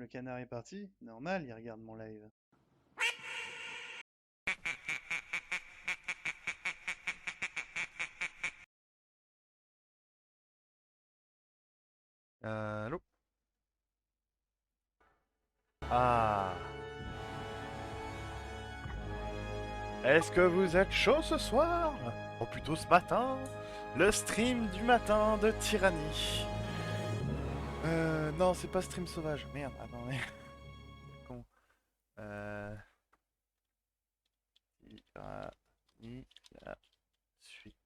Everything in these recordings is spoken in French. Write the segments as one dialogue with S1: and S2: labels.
S1: Le canard est parti? Normal, il regarde mon live.
S2: Allô? Ah. Est-ce que vous êtes chaud ce soir? Ou plutôt ce matin? Le stream du matin de Tyrannie. Non, c'est pas stream sauvage. Merde, attendez. Con. Euh... Tyrannie, la suite.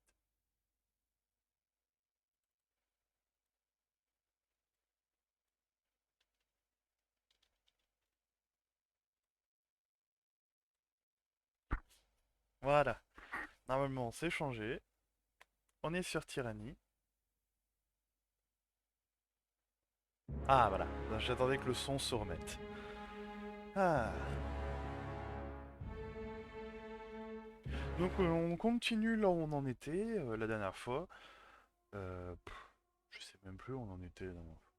S2: Voilà. Normalement, c'est changé. On est sur Tyrannie. Ah, voilà. J'attendais que le son se remette. Ah. Donc, on continue là où on en était la dernière fois. Je sais même plus où on en était la dernière fois.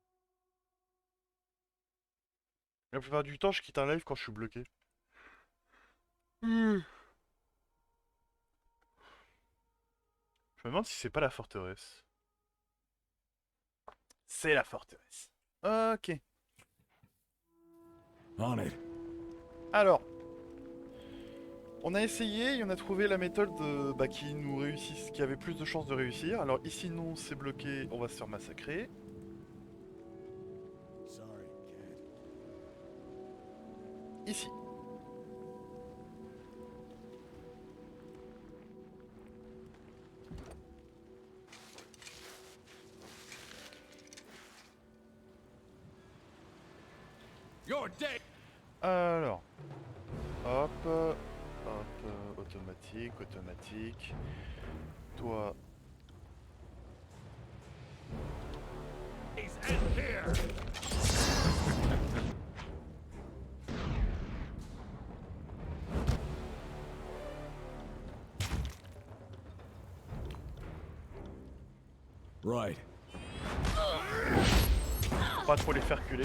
S2: La plupart du temps, je quitte un live quand je suis bloqué. Je me demande si c'est pas la forteresse. C'est la forteresse. Ok.
S3: On it.
S2: Alors, on a essayé et on a trouvé la méthode qui nous réussisse, qui avait plus de chances de réussir. Alors ici non, c'est bloqué, on va se faire massacrer.
S3: Sorry, can't.
S2: Ici.
S3: You're dead.
S2: Alors, hop, automatique, automatique. Toi,
S3: He's in here. Right.
S2: faut pas trop les faire culer.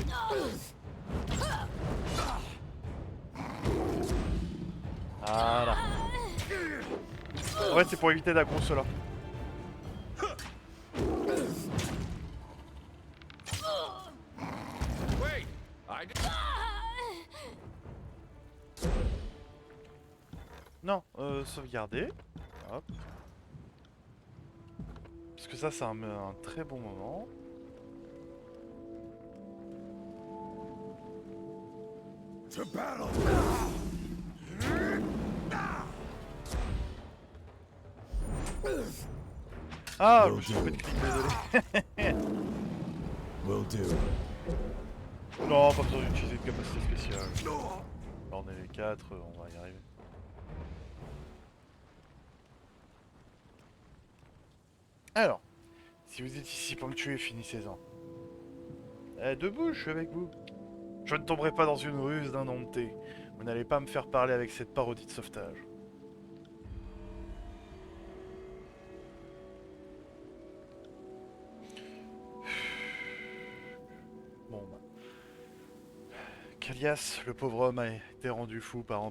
S2: Voilà. En fait, c'est pour éviter d'aggro cela.
S3: Wait. I did.
S2: Non, sauvegarder. Hop. Parce que ça, c'est un très bon moment.
S3: To battle.
S2: Ah, je me suis trompé de clic, désolé.
S3: Will do.
S2: Non, pas besoin d'utiliser de capacité spéciale. Là, on est les 4, on va y arriver. Alors, si vous êtes ici pour me tuer, finissez-en. Debout, je suis avec vous. Je ne tomberai pas dans une ruse d'indompté. Vous n'allez pas me faire parler avec cette parodie de sauvetage. Bon, bah. Kalias, le pauvre homme, a été rendu fou par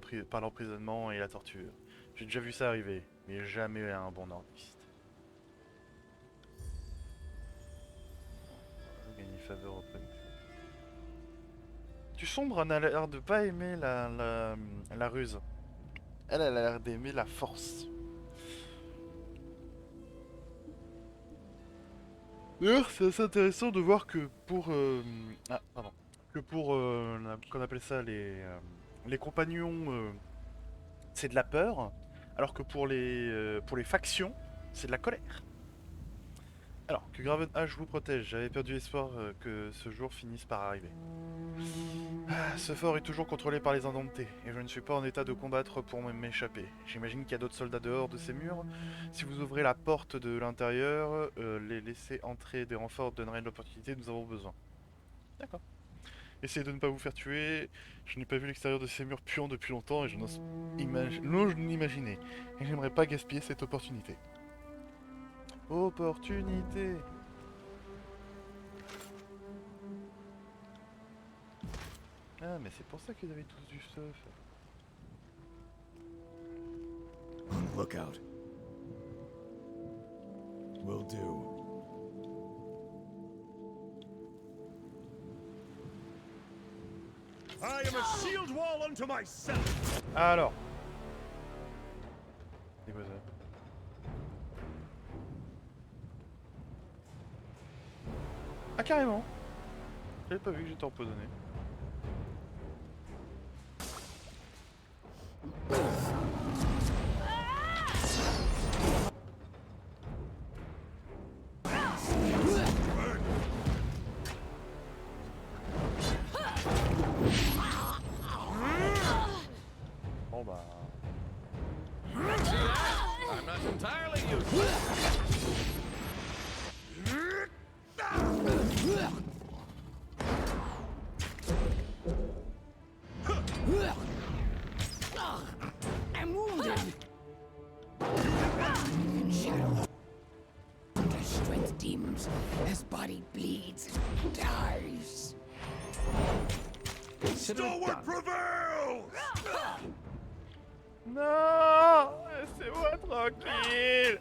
S2: l'emprisonnement et la torture. J'ai déjà vu ça arriver, mais jamais à un bon nordiste. Gagner faveur auprès de... Tu sombres n'a l'air de pas aimer la ruse. Elle a l'air d'aimer la force. D'ailleurs, c'est assez intéressant de voir que pour... Ah, pardon. Que pour... qu'on appelle ça les compagnons, c'est de la peur. Alors que pour les factions, c'est de la colère. Alors, que Graven H vous protège. J'avais perdu espoir que ce jour finisse par arriver. Ah, ce fort est toujours contrôlé par les indomptés, et je ne suis pas en état de combattre pour m'échapper. J'imagine qu'il y a d'autres soldats dehors de ces murs. Si vous ouvrez la porte de l'intérieur, les laisser entrer des renforts donnerait l'opportunité nous avons besoin. D'accord. Essayez de ne pas vous faire tuer. Je n'ai pas vu l'extérieur de ces murs puants depuis longtemps et je n'ose l'imaginer. Et j'aimerais pas gaspiller cette opportunité. Opportunité. Ah, mais c'est pour ça qu'ils avaient tous du stuff.
S3: On the lookout. Will do. I am a shield wall unto myself.
S2: Alors. C'est quoi ça? Ah, carrément. J'avais pas vu que j'étais empoisonné. Bon bah...
S3: I'm not entirely useless.
S4: I'm wounded. Shadow. Their strength dims as body bleeds, dies.
S3: Stalwart prevails!
S2: Non, laissez-moi tranquille.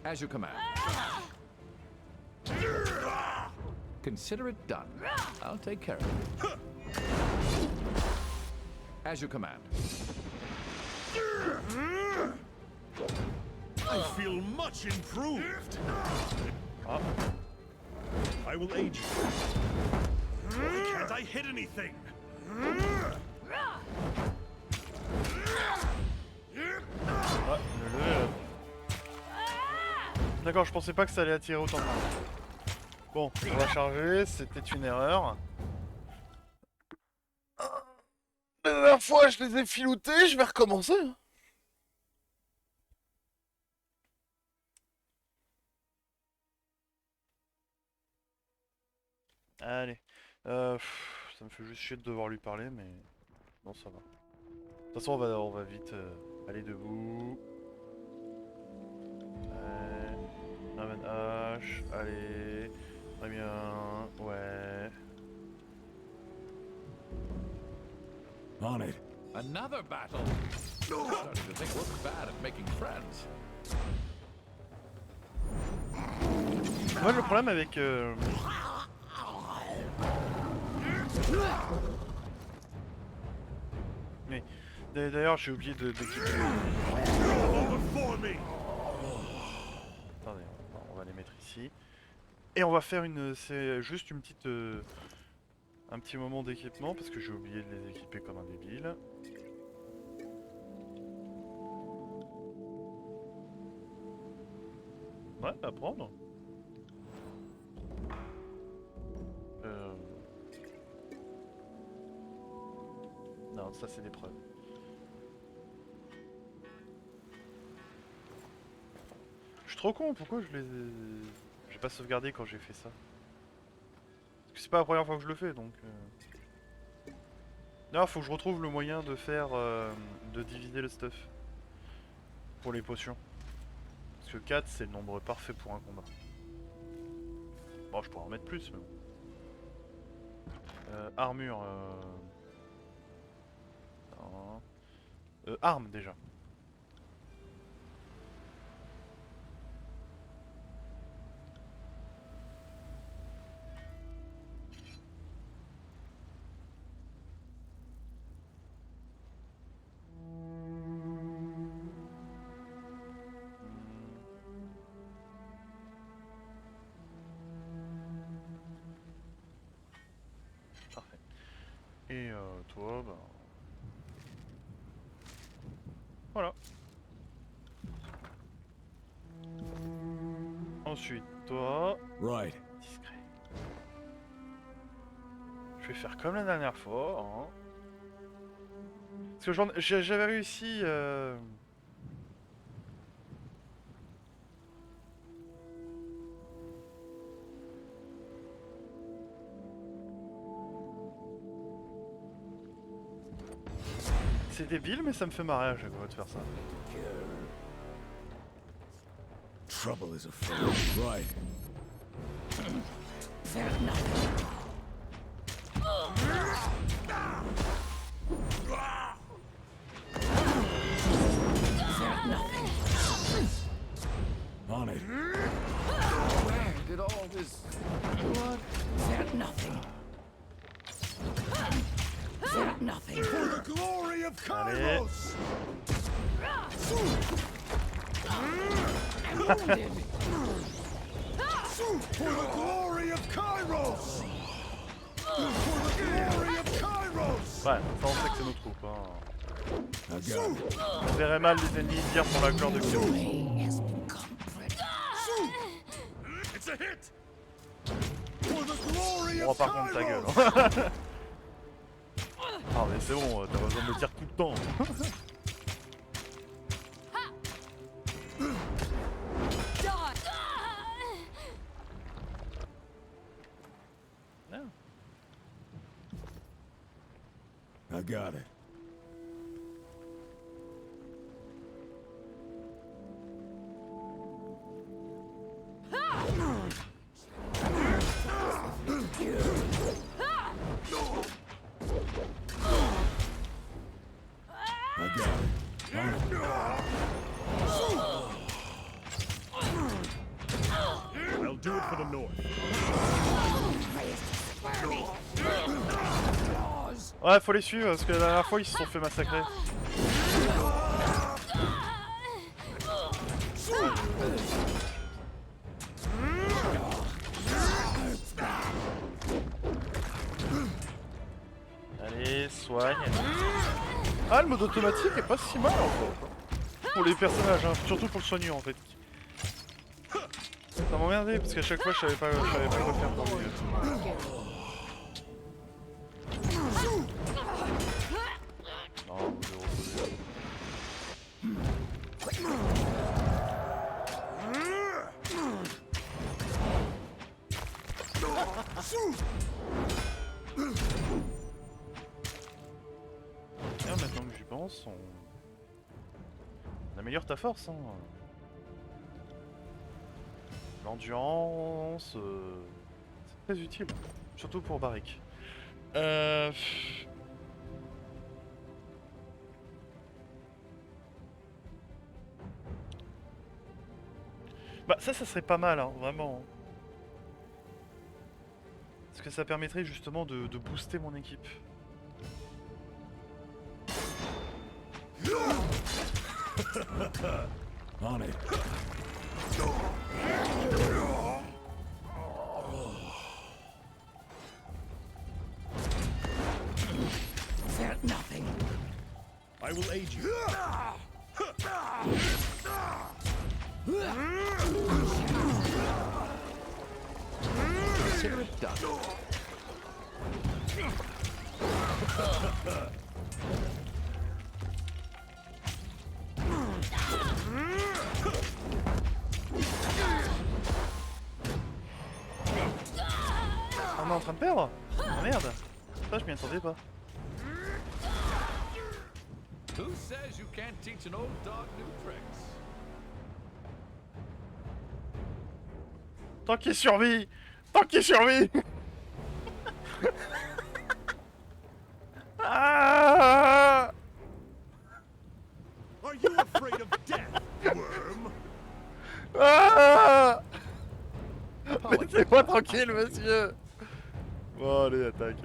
S5: As you command. Consider it done. I'll take care of it. As you command.
S3: I feel much improved.
S2: Ah,
S3: I will aid you. Why can't I hit anything?
S2: ah, le level. D'accord, je pensais pas que ça allait attirer autant de monde. Bon, on va charger, c'était une erreur. La dernière fois, je les ai filoutés, je vais recommencer. Allez. Ça me fait juste chier de devoir lui parler, mais... Bon, ça va. De toute façon, on va vite aller debout. Ouais. Raven H, allez. Très bien. Ouais.
S3: On it.
S5: Another battle. Starting to think we're bad at making friends.
S2: Moi, le problème avec... Oui. D'ailleurs, j'ai oublié d'équiper.
S3: Before me.
S2: Attendez, on va les mettre ici. Et on va faire une... C'est juste une petite... un petit moment d'équipement, parce que j'ai oublié de les équiper comme un débile. Ouais, à prendre. Non, ça c'est des preuves. Je suis trop con, pourquoi je les ai... J'ai pas sauvegardé quand j'ai fait ça. Parce que c'est pas la première fois que je le fais, donc... Non, faut que je retrouve le moyen de faire... de diviser le stuff. Pour les potions. Parce que 4 c'est le nombre parfait pour un combat. Bon, je pourrais en mettre plus, mais bon. Armure... non. Arme déjà. Parfait. Et toi, bah... Voilà. Ensuite, toi...
S3: Right.
S2: Discret. Je vais faire comme la dernière fois, hein. Parce que j'avais réussi... C'est débile, mais ça me fait marrer à chaque fois de faire ça.
S3: Trouble is a friend, right?
S4: Fear nothing. Fear nothing.
S3: On it.
S5: Where did all this blood?
S4: Fear nothing. Fear nothing.
S3: For the glory of
S2: Allez.
S3: Kairos!
S4: I'm wounded.
S3: For the glory of Kairos! For the glory of Kairos!
S2: Ouais, ça on sait que c'est nos troupes. Hein.
S3: I got it.
S2: On verrait mal les ennemis dire pour la gloire de Kairos.
S4: Way has been comforted.
S3: It's a hit! For the glory
S2: Oh
S3: of
S2: par contre ta gueule.
S3: Kairos!
S2: Hein. Ah mais c'est bon, t'as besoin de me dire tout le temps.
S3: I got it. I got it. On it. I'll do it for the North.
S2: Ouais, faut les suivre parce que la dernière fois ils se sont fait massacrer. Allez, soigne. Ah, le mode automatique est pas si mal en fait. Pour les personnages, hein, surtout pour le soignant en fait. Ça m'emmerdait parce qu'à chaque fois je savais pas le refaire pour lui. Non, je vais reposer. Et maintenant que j'y pense, on améliore ta force. Hein. L'endurance, c'est très utile, surtout pour Barik. Bah ça serait pas mal, hein, vraiment. Parce que ça permettrait justement de booster mon équipe.
S3: On it.
S4: Fear nothing.
S3: I will aid you.
S5: Consider it done.
S2: On est en train de perdre? Ah merde! Ça je m'y attendais pas.
S5: Who says you can't teach an old dog new tricks?
S2: Tant qu'il survit! Tant qu'il survit! Ah!
S3: Are you afraid of death, worm?
S2: Ah! Laissez-moi tranquille, monsieur! Bon, allez, attaque.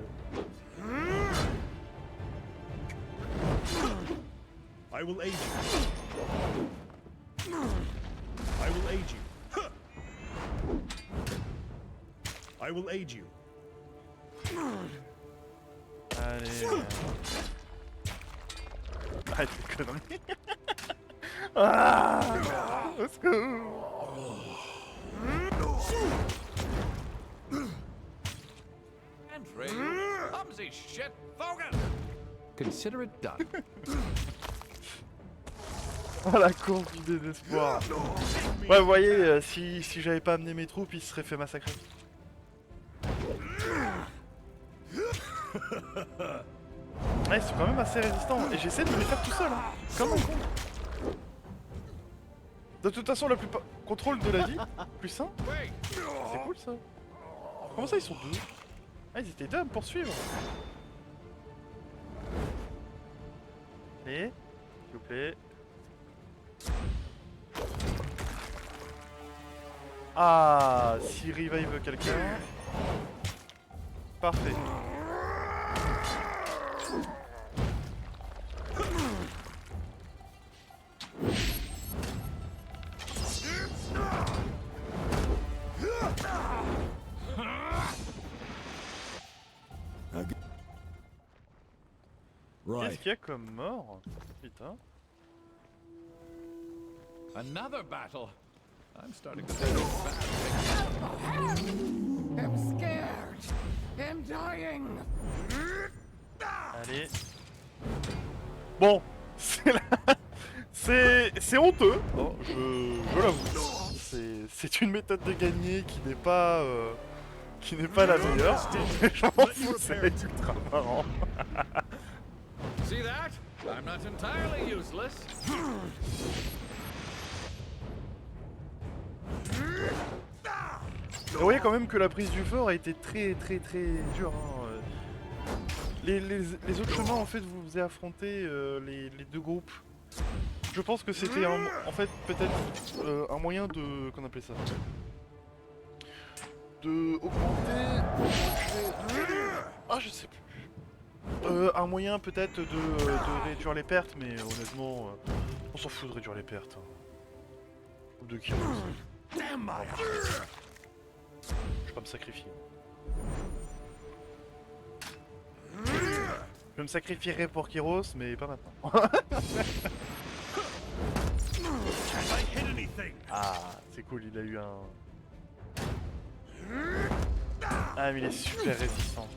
S3: I will aid you. I will aid you. I will aid you.
S2: Allez. Arrête les conneries. Ah! Au secours!
S5: Andrew, clumsy shit, Thogan. Consider it done.
S2: Oh la courbe du désespoir. Ouais, vous voyez, si j'avais pas amené mes troupes, ils se seraient fait massacrer. Ouais, ils sont quand même assez résistants. Et j'essaie de les faire tout seul, hein. Comme un con. De toute façon, la plupart... Contrôle de la vie, plus simple.
S5: Wait!
S2: C'est cool ça. Comment ça, ils sont deux? Ah, ils étaient deux à me poursuivre. Et... S'il vous plaît. Ah, si revive quelqu'un... Parfait. Qu'est-ce qu'il y a comme mort? Putain.
S5: Another battle. I'm starting to think it's bad.
S4: I'm scared. I'm dying.
S2: Allez. Bon, c'est c'est honteux, hein, je l'avoue. C'est une méthode de gagner qui n'est pas la meilleure. Mais je m'en fous, c'est ultra marrant.
S5: See that? I'm not entirely useless.
S2: Vous voyez quand même que la prise du fort a été très dure. Hein. Les autres chemins en fait vous avez affronté les deux groupes. Je pense que c'était en fait peut-être un moyen de... qu'on appelait ça, de augmenter... Ah je sais plus. Un moyen peut-être de réduire les pertes, mais honnêtement on s'en fout de réduire les pertes. Hein. Ou de qui je vais pas me sacrifier. Je me sacrifierai pour Kyros, mais pas maintenant.
S3: Can't I hit anything?
S2: Ah, c'est cool, il a eu un... Ah, mais il est super résistant.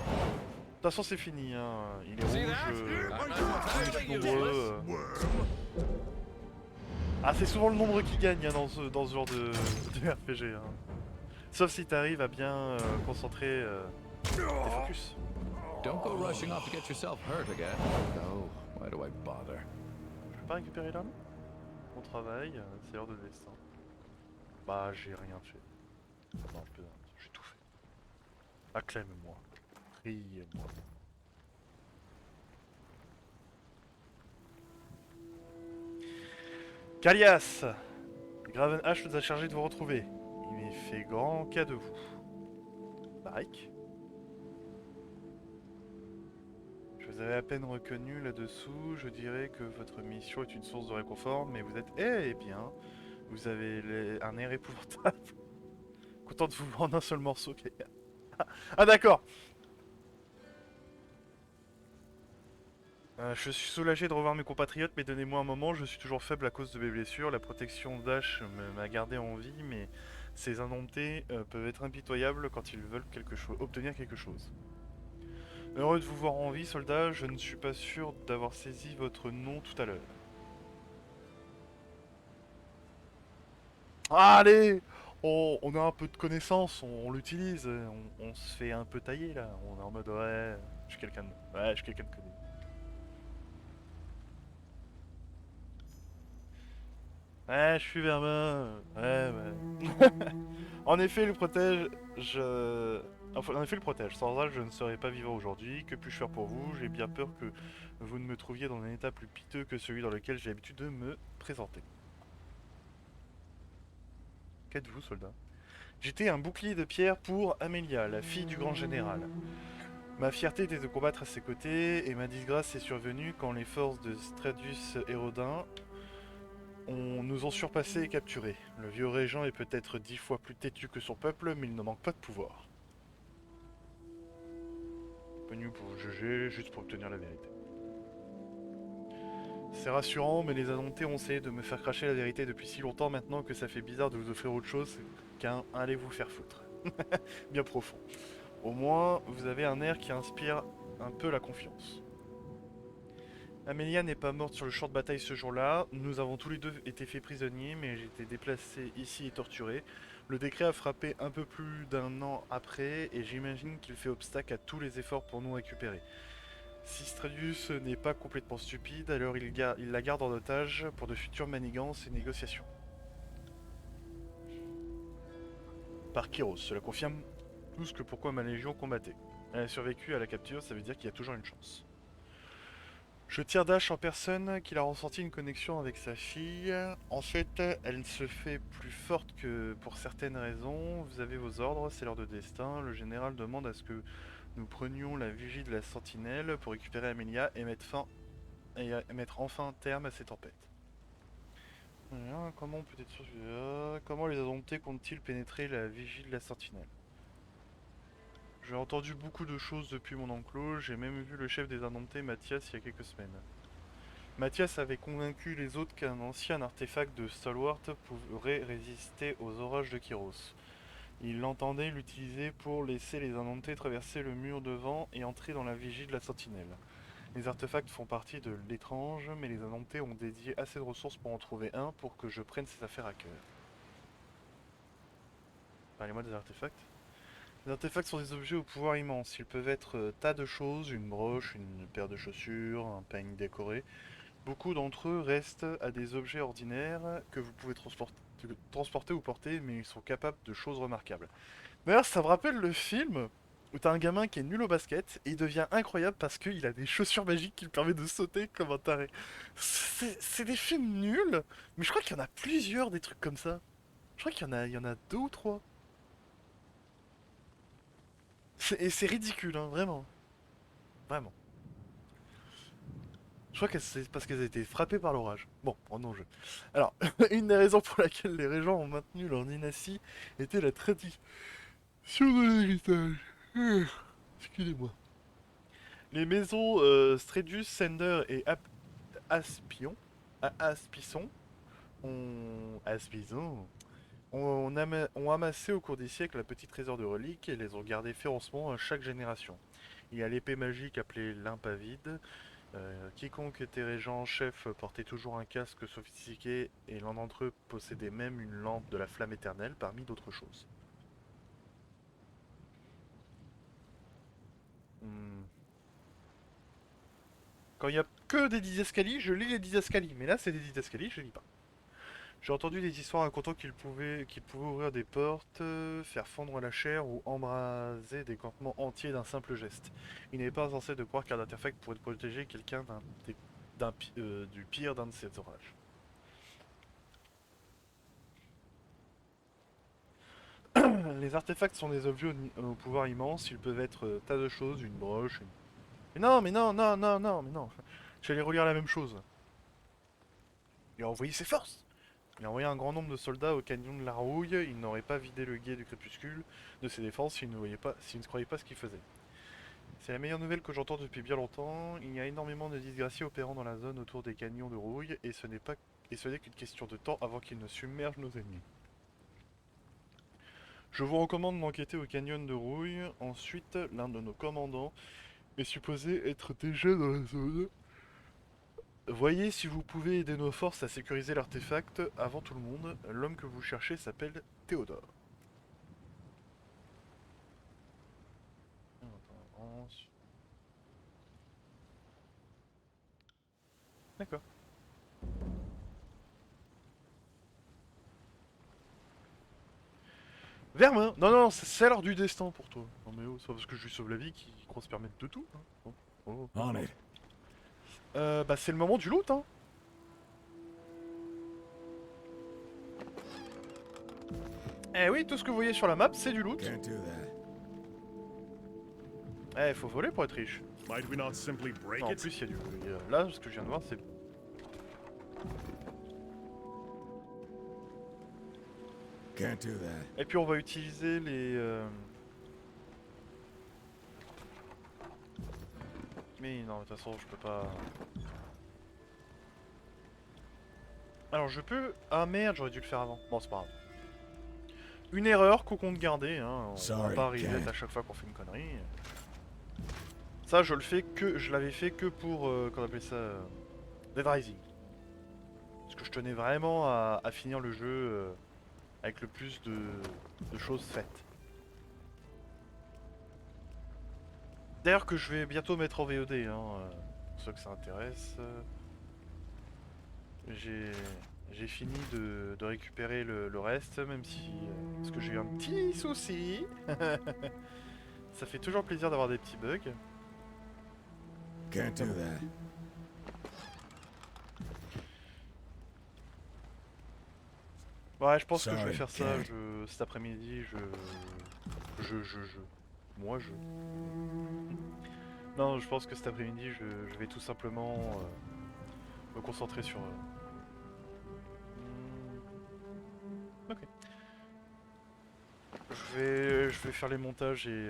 S2: De toute façon, c'est fini, hein. Il est
S5: See
S2: rouge,
S5: that? I'm not
S2: il
S5: entirely
S2: est nombreux.
S5: useless.
S2: Ah, c'est souvent le nombre qui gagne hein, dans ce genre de RPG. Hein. Sauf si t'arrives à bien concentrer tes focus.
S5: Don't go rushing off to get yourself hurt again. No, why do I bother?
S2: Je peux pas récupérer l'arme? Mon travail, c'est l'heure de destin. Bah, j'ai rien fait. Non, putain, j'ai tout fait. Acclame-moi. Priez-moi. Kalias! Graven H nous a chargé de vous retrouver. Il m'est fait grand cas de vous. Barik. Je vous avais à peine reconnu là-dessous. Je dirais que votre mission est une source de réconfort, mais vous êtes... Eh bien, vous avez un air épouvantable. Content de vous voir en un seul morceau, Kalias. Ah d'accord. Je suis soulagé de revoir mes compatriotes, mais donnez-moi un moment, je suis toujours faible à cause de mes blessures. La protection d'Ash m'a gardé en vie, mais ces indomptés peuvent être impitoyables quand ils veulent obtenir quelque chose. Heureux de vous voir en vie, soldat, je ne suis pas sûr d'avoir saisi votre nom tout à l'heure. Allez, on a un peu de connaissances, on l'utilise, on se fait un peu tailler là, on est en mode ouais, je suis quelqu'un de connu. Ouais, je suis Vermin. Ouais. En effet, le protège. En effet, le protège. Sans elle, je ne serais pas vivant aujourd'hui. Que puis-je faire pour vous? J'ai bien peur que vous ne me trouviez dans un état plus piteux que celui dans lequel j'ai l'habitude de me présenter. Qu'êtes-vous, soldat? J'étais un bouclier de pierre pour Amelia, la fille du grand général. Ma fierté était de combattre à ses côtés, et ma disgrâce est survenue quand les forces de Stradius Hérodin nous ont surpassés et capturés. Le vieux régent est peut-être 10 fois plus têtu que son peuple, mais il ne manque pas de pouvoir. Venu pour vous juger, juste pour obtenir la vérité. C'est rassurant, mais les indomptés ont essayé de me faire cracher la vérité depuis si longtemps maintenant que ça fait bizarre de vous offrir autre chose qu'un « allez vous faire foutre ». Bien profond. Au moins, vous avez un air qui inspire un peu la confiance. Amelia n'est pas morte sur le champ de bataille ce jour-là. Nous avons tous les deux été faits prisonniers, mais j'ai été déplacé ici et torturé. Le décret a frappé un peu plus d'1 an après, et j'imagine qu'il fait obstacle à tous les efforts pour nous récupérer. Si Stradius n'est pas complètement stupide, alors il la garde en otage pour de futures manigances et négociations. Par Kyros, cela confirme plus que pourquoi ma légion combattait. Elle a survécu à la capture, ça veut dire qu'il y a toujours une chance. Je tire Dash en personne qu'il a ressenti une connexion avec sa fille. En fait, elle se fait plus forte que pour certaines raisons. Vous avez vos ordres, c'est l'heure de destin. Le général demande à ce que nous prenions la vigie de la sentinelle pour récupérer Amelia et mettre enfin terme à ces tempêtes. Voilà, comment peut-être sur celui-là. Comment les indomptés comptent-ils pénétrer la vigie de la sentinelle? J'ai entendu beaucoup de choses depuis mon enclos, j'ai même vu le chef des indomptés, Mathias, il y a quelques semaines. Mathias avait convaincu les autres qu'un ancien artefact de Stalwart pourrait résister aux orages de Kyros. Il entendait l'utiliser pour laisser les indomptés traverser le mur devant et entrer dans la vigie de la sentinelle. Les artefacts font partie de l'étrange, mais les indomptés ont dédié assez de ressources pour en trouver un pour que je prenne ces affaires à cœur. Parlez-moi des artefacts. Les artefacts sont des objets au pouvoir immense. Ils peuvent être tas de choses, une broche, une paire de chaussures, un peigne décoré. Beaucoup d'entre eux restent à des objets ordinaires que vous pouvez transporter ou porter, mais ils sont capables de choses remarquables. D'ailleurs, ça me rappelle le film où t'as un gamin qui est nul au basket et il devient incroyable parce qu'il a des chaussures magiques qui lui permettent de sauter comme un taré. C'est des films nuls, mais je crois qu'il y en a plusieurs des trucs comme ça. Je crois qu'il y en a deux ou trois. Et c'est ridicule, hein, vraiment. Vraiment. Je crois que c'est parce qu'elles étaient frappées par l'orage. Bon, en non-jeu. Alors, une des raisons pour laquelle les régents ont maintenu leur dynastie était la tradition de l'héritage. Excusez-moi. Les maisons Strédius, Sender et Aspion, Aspisson ont amassé au cours des siècles un petit trésor de reliques et les ont gardés férocement à chaque génération. Il y a l'épée magique appelée l'impavide. Quiconque était régent en chef portait toujours un casque sophistiqué et l'un d'entre eux possédait même une lampe de la flamme éternelle parmi d'autres choses. Hmm. Quand il n'y a que des didascalies, je lis les didascalies, mais là c'est des didascalies, je lis pas. J'ai entendu des histoires racontant qu'il pouvait ouvrir des portes, faire fondre la chair ou embraser des campements entiers d'un simple geste. Il n'est pas censé de croire qu'un artefact pourrait protéger quelqu'un du pire d'un de ces orages. Les artefacts sont des objets au pouvoir immense, ils peuvent être tas de choses, une broche, une... Mais non, mais non, non, non, non, mais non. J'allais relire la même chose. Il a envoyé ses forces. Il a envoyé un grand nombre de soldats au canyon de la Rouille, il n'aurait pas vidé le guet du crépuscule de ses défenses s'il ne croyait pas ce qu'il faisait. C'est la meilleure nouvelle que j'entends depuis bien longtemps, il y a énormément de disgraciés opérant dans la zone autour des canyons de Rouille, et ce n'est qu'une question de temps avant qu'ils ne submergent nos ennemis. Je vous recommande d'enquêter au canyon de Rouille, ensuite l'un de nos commandants est supposé être déjà dans la zone. Voyez si vous pouvez aider nos forces à sécuriser l'artefact avant tout le monde. L'homme que vous cherchez s'appelle Théodore. D'accord. Vermin. Non, non, c'est l'heure du destin pour toi. Non mais oh, c'est pas parce que je lui sauve la vie qu'il croit se permettre de tout. Hein. Oh, oh, oh.
S3: On it.
S2: Bah c'est le moment du loot, hein. Eh oui, tout ce que vous voyez sur la map, c'est du loot.
S3: Can't do that.
S2: Eh, faut voler pour être riche.
S3: Might we not simply break
S2: Non, en
S3: it?
S2: plus, il y a du... Là, ce que je viens de voir, c'est...
S3: Can't do that.
S2: Et puis on va utiliser les... Mais non, de toute façon, je peux pas... Alors, je peux... Ah merde, j'aurais dû le faire avant. Bon, c'est pas grave. Une erreur qu'on compte garder, hein. On va
S3: Sorry,
S2: pas reset
S3: Ken.
S2: à chaque fois qu'on fait une connerie. Ça, je le fais que... Je l'avais fait que pour... qu'on appelle ça... Dead Rising. Parce que je tenais vraiment à finir le jeu avec le plus de choses faites. D'ailleurs que je vais bientôt mettre en VOD, hein, pour ceux que ça intéresse. J'ai j'ai fini de récupérer le reste, même si... parce que j'ai eu un petit souci. Ça fait toujours plaisir d'avoir des petits bugs.
S4: Can't do that.
S2: Ouais, je pense que je vais
S4: Sorry,
S2: faire ça
S4: Cat.
S2: cet après-midi. Moi, je... Non, je pense que cet après-midi, je vais tout simplement me concentrer sur... Ok. Je vais faire les montages et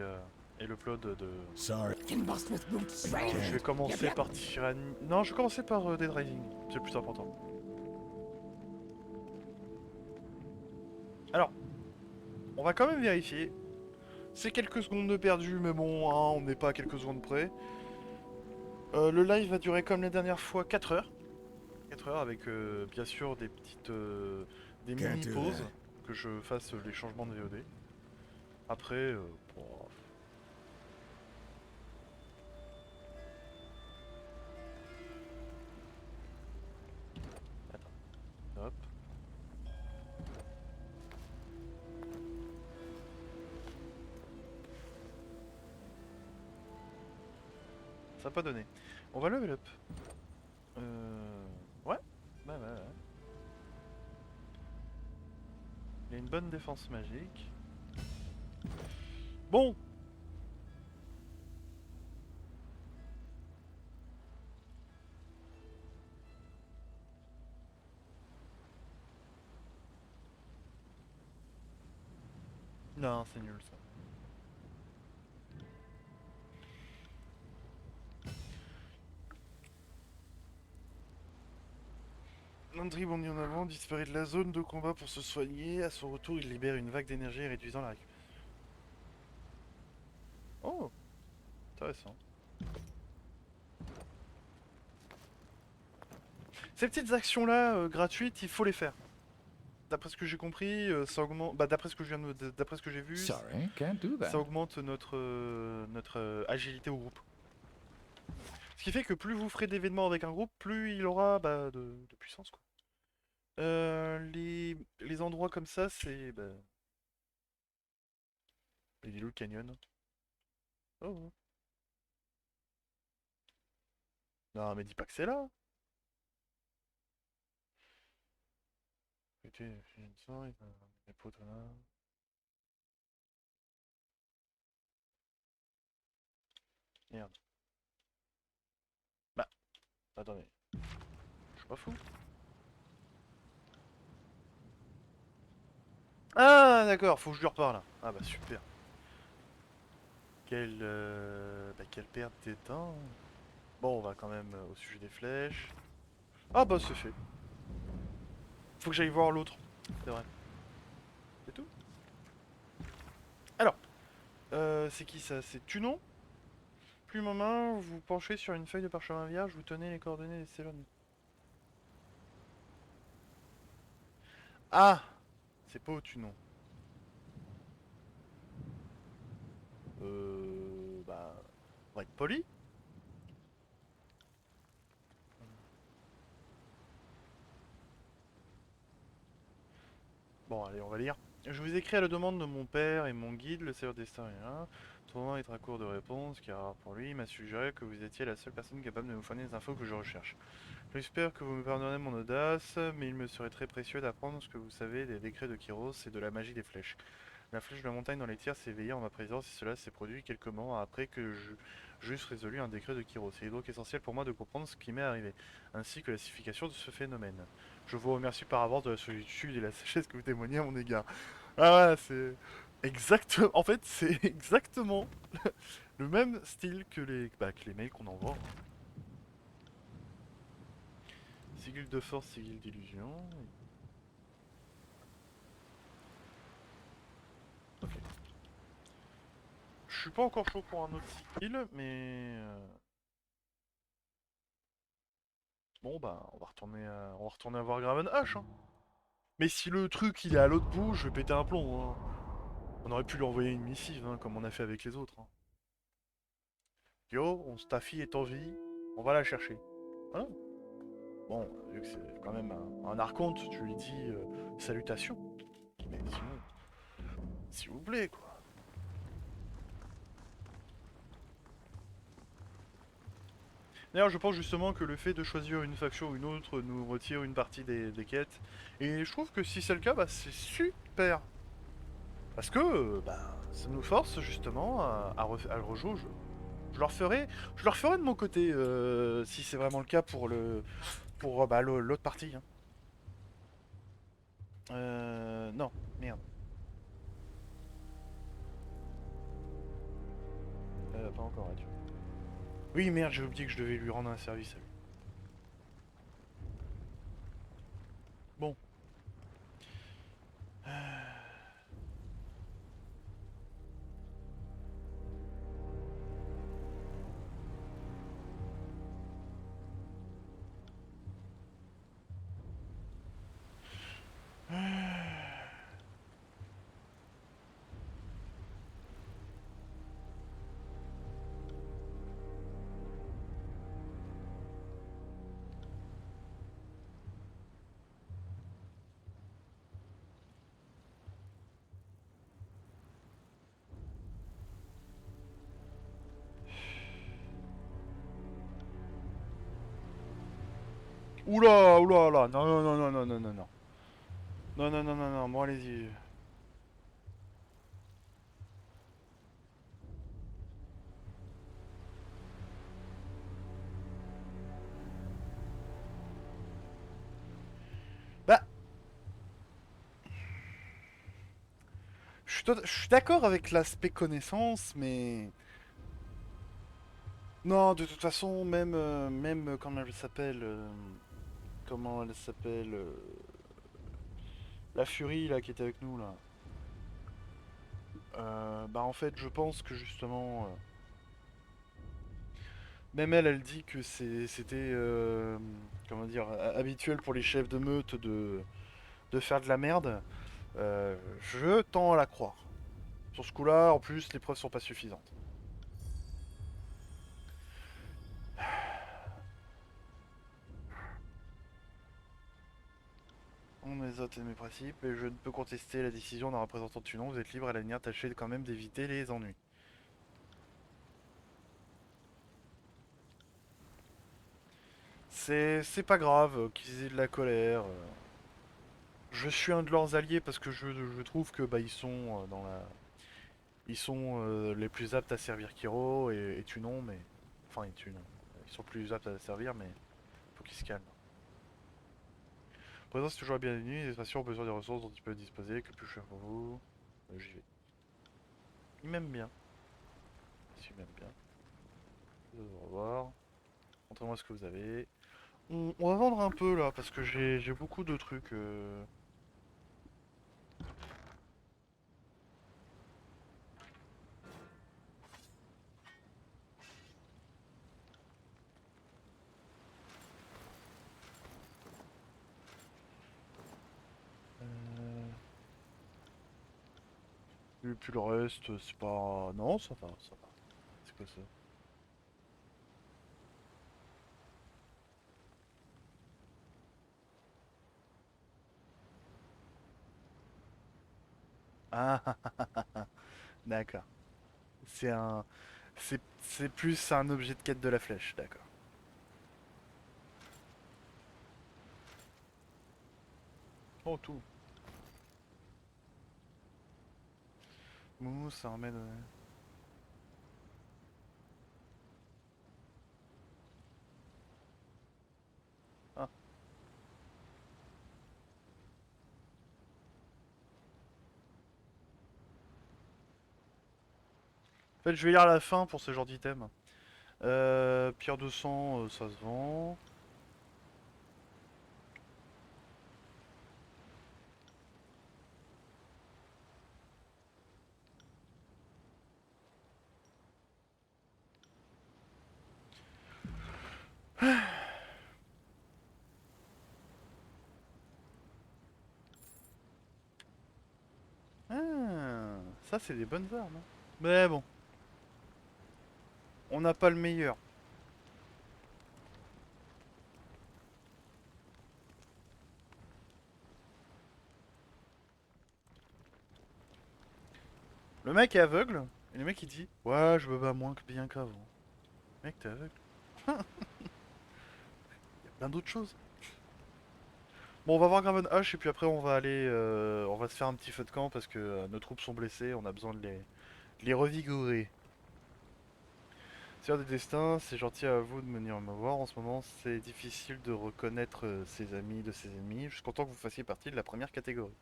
S2: l'upload de...
S4: Sorry.
S6: Can boss with boots
S2: Je
S6: straight.
S2: vais commencer par Tyranny... Non, je vais commencer par Dead Rising. C'est le plus important. Alors, on va quand même vérifier. C'est quelques secondes de perdu, mais bon, hein, on n'est pas à quelques secondes près. Le live va durer comme la dernière fois 4 heures. 4 heures avec bien sûr des petites... des
S4: Can't do
S2: mini-pauses.
S4: that.
S2: Que je fasse les changements de VOD. Après... bon, hop. Ça n'a pas donné. On va level up. Ouais. Ouais. Il a une bonne défense magique. Bon. Non, c'est nul ça. Landry bondit en avant, disparaît de la zone de combat pour se soigner. À son retour, il libère une vague d'énergie réduisant la récup. Oh, intéressant. Ces petites actions-là, gratuites, il faut les faire. D'après ce que j'ai compris, ça augmente. Bah, d'après ce que je viens d'après ce que j'ai vu,
S5: Sorry, can't do that.
S2: ça augmente notre agilité au groupe. Ce qui fait que plus vous ferez d'événements avec un groupe, plus il aura de puissance, quoi. Les endroits comme ça, c'est... Bah... Il est où le canyon? Oh. Non, mais dis pas que c'est là. Écoutez, j'ai une sang, il va des potes là. Merde. Bah, attendez. Je suis pas fou. Ah, d'accord, faut que je lui reparle là. Ah bah super. Quelle perte de temps. Bon, on va quand même au sujet des flèches. Ah bah c'est fait. Faut que j'aille voir l'autre. C'est vrai. C'est tout. Alors, c'est qui ça? C'est Tunon. Plus ma main, vous penchez sur une feuille de parchemin vierge, vous tenez les coordonnées des Célon. Ah! C'est pas au Tunon. Bah... On va être poli. Bon, allez, on va lire. Je vous écris à la demande de mon père et mon guide, le Seigneur Destin et un. Trouvant être à court de réponse, car pour lui, il m'a suggéré que vous étiez la seule personne capable de me fournir les infos que je recherche. J'espère que vous me pardonnerez mon audace, mais il me serait très précieux d'apprendre ce que vous savez des décrets de Kyros et de la magie des flèches. La flèche de la montagne dans les tiers s'est éveillée en ma présence et cela s'est produit quelques moments après que j'eusse résolu un décret de Kyros. Il est donc essentiel pour moi de comprendre ce qui m'est arrivé, ainsi que la signification de ce phénomène. Je vous remercie par avance de la solitude et la sagesse que vous témoignez à mon égard. Ah ouais, c'est exactement. En fait, c'est exactement le même style que les mails qu'on envoie, hein. Sigil de force, sigil d'illusion. Ok. Je suis pas encore chaud pour un autre sigil, mais bon bah on va retourner à voir Graven H, hein. Mais si le truc il est à l'autre bout, je vais péter un plomb, hein. On aurait pu lui envoyer une missive, hein, comme on a fait avec les autres, hein. Yo, ta fille est en vie, on va la chercher. Voilà. Bon, vu que c'est quand même un archonte, tu lui dis salutations. Mais sinon, s'il vous plaît, quoi. D'ailleurs, je pense justement que le fait de choisir une faction ou une autre nous retire une partie des quêtes. Et je trouve que si c'est le cas, bah c'est super. Parce que bah, ça nous force justement à le rejouer au jeu. Je leur ferai de mon côté si c'est vraiment le cas pour pour bah, l'autre partie. Hein. Non, merde. Pas encore, là, tu vois. Oui, merde, j'ai oublié que je devais lui rendre un service à lui. Bon. Oula, oula, là, non, non, non, non, non, non, non, non. Non, non, non, non, non, bon, allez-y. Bah, je suis d'accord avec l'aspect connaissance, mais... Non, de toute façon, comment elle s'appelle comment elle s'appelle la Furie, là, qui était avec nous, là. Bah, en fait, je pense que, justement... même elle, elle dit que c'était... comment dire... habituel pour les chefs de meute de faire de la merde. Je tends à la croire. Sur ce coup-là, en plus, les preuves sont pas suffisantes. On mes autres et mes principes, et je ne peux contester la décision d'un représentant de Tunon. Vous êtes libre à l'avenir, tâchez quand même d'éviter les ennuis. C'est pas grave qu'ils aient de la colère. Je suis un de leurs alliés parce que je trouve que bah ils sont dans la ils sont les plus aptes à servir Kiro et Tunon, mais enfin et Tunon. Ils sont plus aptes à servir, mais faut qu'ils se calment. Présence c'est toujours la bienvenue, les patients ont besoin des ressources dont ils peuvent disposer, que plus cher pour vous. J'y vais. Ils m'aiment bien. Ils m'aiment bien. Au revoir. Montrez-moi ce que vous avez. On va vendre un peu là, parce que j'ai beaucoup de trucs. Euh, et puis le reste, c'est pas... Non, ça va, ça va. C'est quoi ça? Ah, d'accord. C'est un... C'est plus un objet de quête de la flèche, d'accord. Oh, tout. Moumou, ça emmène... Ah. En fait, je vais lire la fin pour ce genre d'item. Pierre de sang, ça se vend. Ah, ça c'est des bonnes armes. Hein. Mais bon, On n'a pas le meilleur. Le mec est aveugle, et le mec il dit ouais, je me bats moins que bien qu'avant. Mec, t'es aveugle. Il y a plein d'autres choses. Bon, on va voir Graven H et puis après on va aller, on va se faire un petit feu de camp parce que nos troupes sont blessées, on a besoin de les revigorer. Seigneur des destins, c'est gentil à vous de venir me voir. En ce moment, c'est difficile de reconnaître ses amis de ses ennemis. Je suis content que vous fassiez partie de la première catégorie.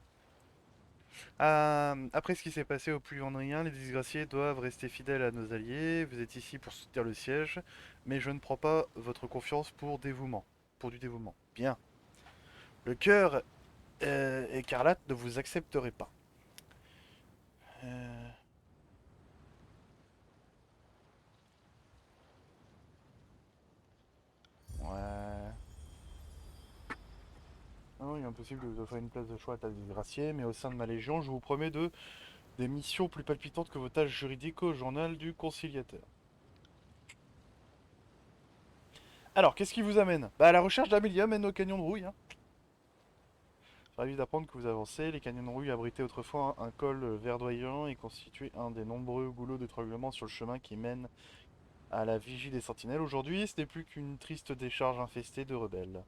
S2: Après ce qui s'est passé au Puy-en-Rien, les disgraciés doivent rester fidèles à nos alliés. Vous êtes ici pour soutenir le siège, mais je ne prends pas votre confiance pour dévouement. Pour du dévouement. Bien. Le cœur écarlate ne vous accepterait pas. Euh, Ouais. Non, il est impossible de vous offrir une place de choix à ta disgracié, mais au sein de ma légion, je vous promets des missions plus palpitantes que vos tâches juridiques au journal du conciliateur. Alors, qu'est-ce qui vous amène? Bah, à la recherche d'Amélia mène au canyon de rouille. Hein. Ravi d'apprendre que vous avancez. Les canyons de rouille abritaient autrefois un col verdoyant et constituaient un des nombreux goulots d'étranglement sur le chemin qui mène à la vigie des sentinelles. Aujourd'hui, ce n'est plus qu'une triste décharge infestée de rebelles.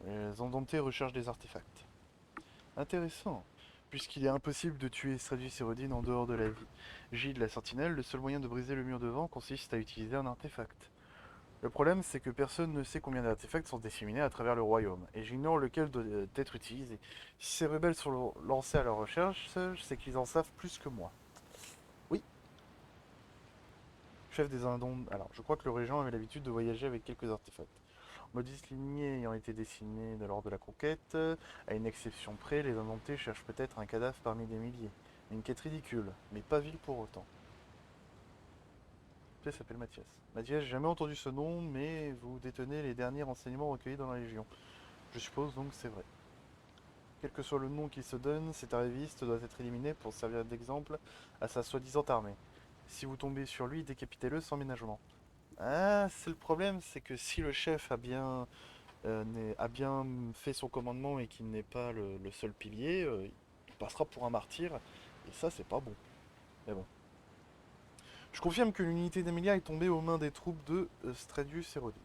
S2: Les indomptés recherchent des artefacts. Intéressant. Puisqu'il est impossible de tuer Stratus et Rodin en dehors de la vigie de la sentinelle, le seul moyen de briser le mur de vent consiste à utiliser un artefact. Le problème, c'est que personne ne sait combien d'artefacts sont disséminés à travers le royaume, et j'ignore lequel doit être utilisé. Si ces rebelles sont lancés à leur recherche, c'est qu'ils en savent plus que moi. Oui, chef des Indons. Alors, je crois que le régent avait l'habitude de voyager avec quelques artefacts. Maudite lignée ayant été dessinée lors de la conquête, à une exception près, les Indomptés cherchent peut-être un cadavre parmi des milliers. Une quête ridicule, mais pas ville pour autant. Il s'appelle Mathias. Mathias, j'ai jamais entendu ce nom, mais vous détenez les derniers renseignements recueillis dans la Légion. Je suppose donc que c'est vrai. Quel que soit le nom qu'il se donne, cet arriviste doit être éliminé pour servir d'exemple à sa soi-disant armée. Si vous tombez sur lui, décapitez-le sans ménagement. Ah, c'est le problème, c'est que si le chef a bien fait son commandement et qu'il n'est pas le seul pilier, il passera pour un martyr, et ça c'est pas bon. Mais bon. Je confirme que l'unité d'Amelia est tombée aux mains des troupes de Stradius et Rodin.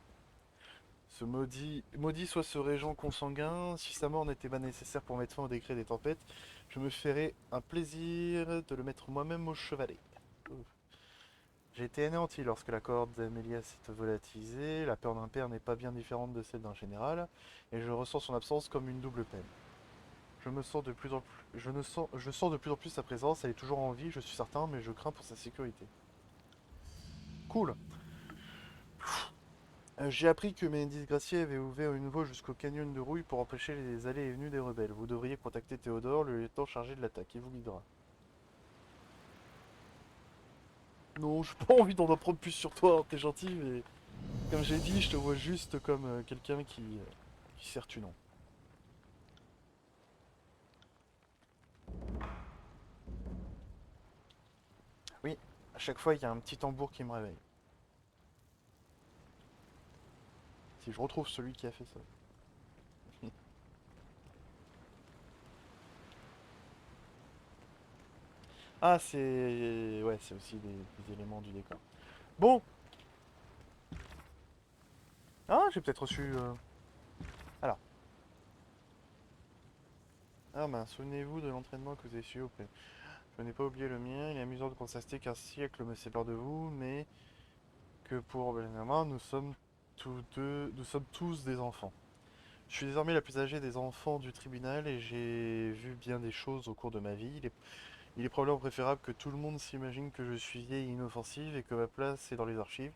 S2: Ce maudit soit ce régent consanguin, si sa mort n'était pas nécessaire pour mettre fin au décret des tempêtes, je me ferais un plaisir de le mettre moi-même au chevalet. J'ai été anéanti lorsque la cohorte d'Amelia s'est volatilisée, la peur d'un père n'est pas bien différente de celle d'un général, et je ressens son absence comme une double peine. Je sens de plus en plus sa présence, elle est toujours en vie, je suis certain, mais je crains pour sa sécurité. Cool. J'ai appris que mes disgraciés avaient ouvert une voie jusqu'au canyon de Rouille pour empêcher les allées et venues des rebelles. Vous devriez contacter Théodore, le lieutenant chargé de l'attaque, il vous guidera. Non, j'ai pas envie d'en apprendre plus sur toi, hein, t'es gentil, mais comme j'ai dit, je te vois juste comme quelqu'un qui sert tu non. Oui, à chaque fois, il y a un petit tambour qui me réveille. Si je retrouve celui qui a fait ça. Ah, c'est... Ouais, c'est aussi des éléments du décor. Bon. Ah, j'ai peut-être reçu... Alors. Ah ben, souvenez-vous de l'entraînement que vous avez suivi auprès. Je n'ai pas oublié le mien. Il est amusant de constater qu'un siècle me sépare de vous, mais que pour Benjamin, nous sommes tous des enfants. Je suis désormais la plus âgée des enfants du tribunal et j'ai vu bien des choses au cours de ma vie. Il est probablement préférable que tout le monde s'imagine que je suis vieille et inoffensive et que ma place est dans les archives.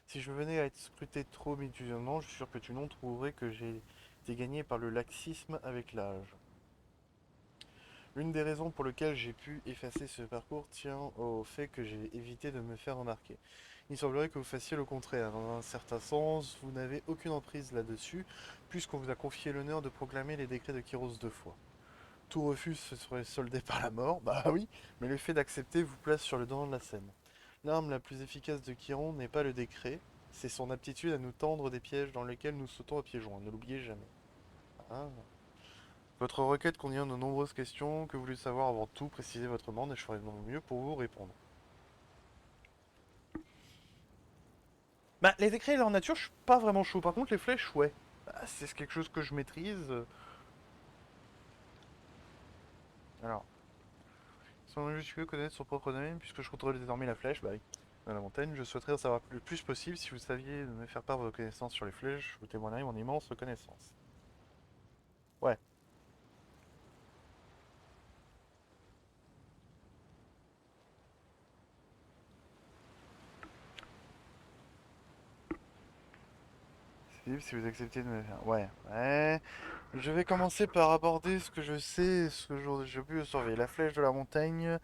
S2: Si je venais à être scruté trop minutieusement, je suis sûr que tout le monde trouverait que j'ai été gagné par le laxisme avec l'âge. L'une des raisons pour lesquelles j'ai pu effacer ce parcours tient au fait que j'ai évité de me faire remarquer. Il semblerait que vous fassiez le contraire. Dans un certain sens, vous n'avez aucune emprise là-dessus, puisqu'on vous a confié l'honneur de proclamer les décrets de Kyros 2 fois. Tout refus se serait soldé par la mort, bah oui, mais le fait d'accepter vous place sur le devant de la scène. L'arme la plus efficace de Chiron n'est pas le décret, c'est son aptitude à nous tendre des pièges dans lesquels nous sautons à pieds joints, ne l'oubliez jamais. Ah. Votre requête contient de nombreuses questions que vous voulez savoir avant tout, précisez votre demande et je ferai de mon mieux pour vous répondre. Bah, les décrets en nature, je suis pas vraiment chaud. Par contre, les flèches, ouais. Bah, c'est quelque chose que je maîtrise. Alors, sans juste connaître son propre domaine, puisque je contrôle désormais la flèche, bah oui, dans la montagne, je souhaiterais en savoir le plus possible. Si vous saviez me faire part de vos connaissances sur les flèches, je vous témoignerai mon immense reconnaissance. Ouais. Philippe, si vous acceptez de me faire... Ouais, ouais. Je vais commencer par aborder ce que je sais, ce que j'ai pu surveiller. La flèche de la montagne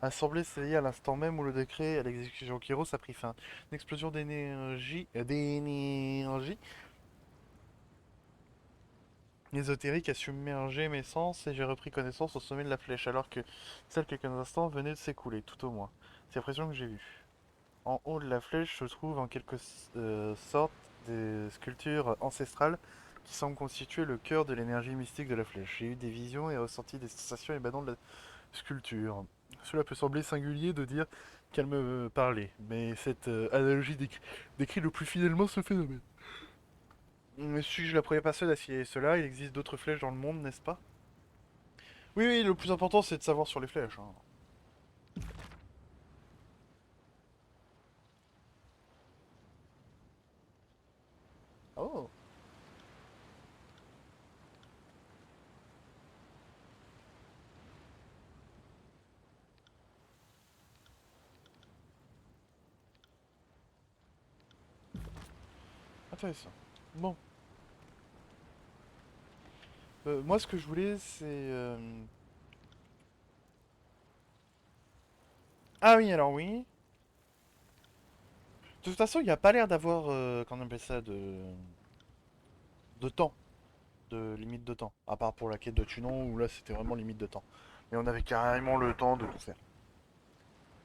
S2: a semblé s'éveiller à l'instant même où le décret à l'exécution Kyros a pris fin. Une explosion d'énergie ésotérique a submergé mes sens et j'ai repris connaissance au sommet de la flèche, alors que celle quelques instants venait de s'écouler, tout au moins. C'est l'impression que j'ai vue. En haut de la flèche se trouvent en quelque sorte des sculptures ancestrales qui semblent constituer le cœur de l'énergie mystique de la flèche. J'ai eu des visions et ressenti des sensations émanant de la sculpture. Cela peut sembler singulier de dire qu'elle me parlait, mais cette analogie décrit le plus fidèlement ce phénomène. Mais suis-je la première personne à signaler cela? Il existe d'autres flèches dans le monde, n'est-ce pas? Oui, oui, le plus important c'est de savoir sur les flèches, hein. Oh. Intéressant. Bon. Moi, ce que je voulais, c'est... Ah oui, alors oui. De toute façon, il n'y a pas l'air d'avoir, comment on appelle ça, de temps. De limite de temps. À part pour la quête de Tunon, où là, c'était vraiment limite de temps. Mais on avait carrément le temps de tout faire.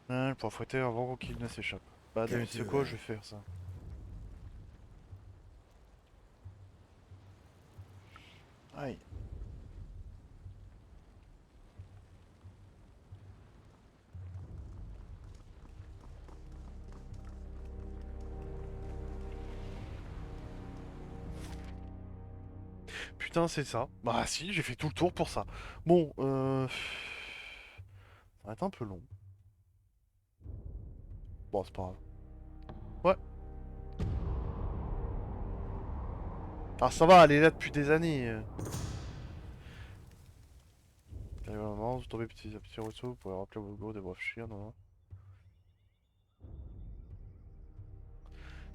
S2: Hein, pour fouetter avant qu'il ne s'échappe. Bah,
S4: Can't
S2: c'est
S4: do
S2: quoi,
S4: that.
S2: je vais faire ça. Aïe. Putain, c'est ça. Bah si, j'ai fait tout le tour pour ça. Bon, ça va être un peu long. Bon, c'est pas grave. Ouais. Alors ça va, elle est là depuis des années. T'arrives à un moment, vous tombez petit à petit ruisseau, vous pouvez rappeler vos goûts des brefs chiens, non?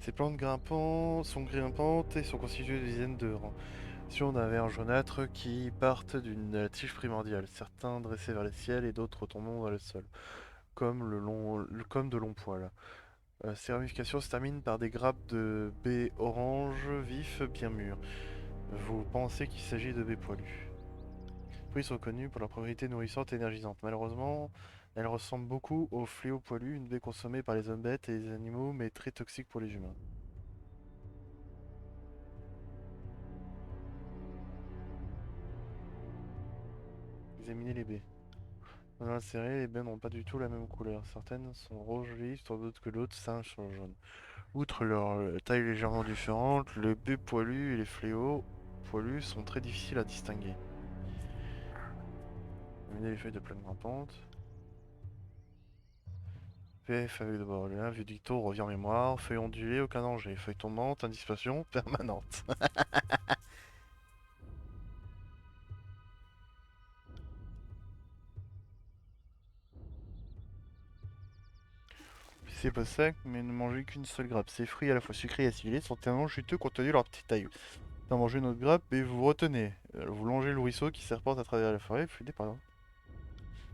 S2: Ces plantes sont grimpantes et sont constituées de dizaines de rangs. Si on avait un jaunâtre qui partent d'une tige primordiale, certains dressés vers le ciel et d'autres tombant vers le sol, comme de longs poils. Ces ramifications se terminent par des grappes de baies orange vif bien mûres. Vous pensez qu'il s'agit de baies poilues. Les fruits sont connus pour leur propriété nourrissante et énergisante. Malheureusement, elles ressemblent beaucoup aux fléaux poilus, une baie consommée par les hommes bêtes et les animaux, mais très toxique pour les humains. Examinez les baies. Dans la série, les baies n'ont pas du tout la même couleur. Certaines sont rouge vif, tandis que d'autres sont jaunes. Outre leur taille légèrement différente, les baies poilues et les fléaux poilus sont très difficiles à distinguer. Examinez les feuilles de plaine grimpante. PF avec de Bordeaux, vieux dicton revient en mémoire. Feuilles ondulées, aucun danger. Feuilles tombantes, indisposition permanente. C'est pas sec, mais ne mangez qu'une seule grappe. Ces fruits à la fois sucrés et acidulés sont tellement juteux compte tenu de leur petite taille. Vous mangez une autre grappe et vous retenez. Vous longez le ruisseau qui serpente à travers la forêt, fluidé par là.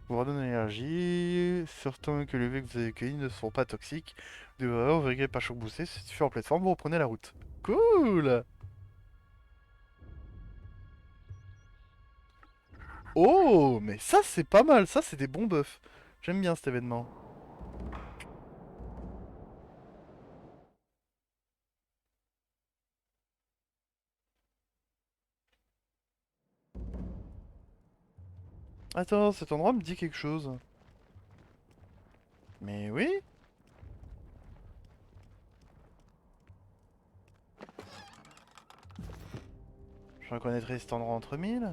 S2: Vous redonne l'énergie. Certain que les vœux que vous avez cueillis ne sont pas toxiques. De vous vérifiez pas chaque boussée, si tu fais en plateforme, vous reprenez la route. Cool! Oh, mais ça c'est pas mal, ça c'est des bons buffs. J'aime bien cet événement. Attends, cet endroit me dit quelque chose. Mais oui. Je reconnaîtrai cet endroit entre mille.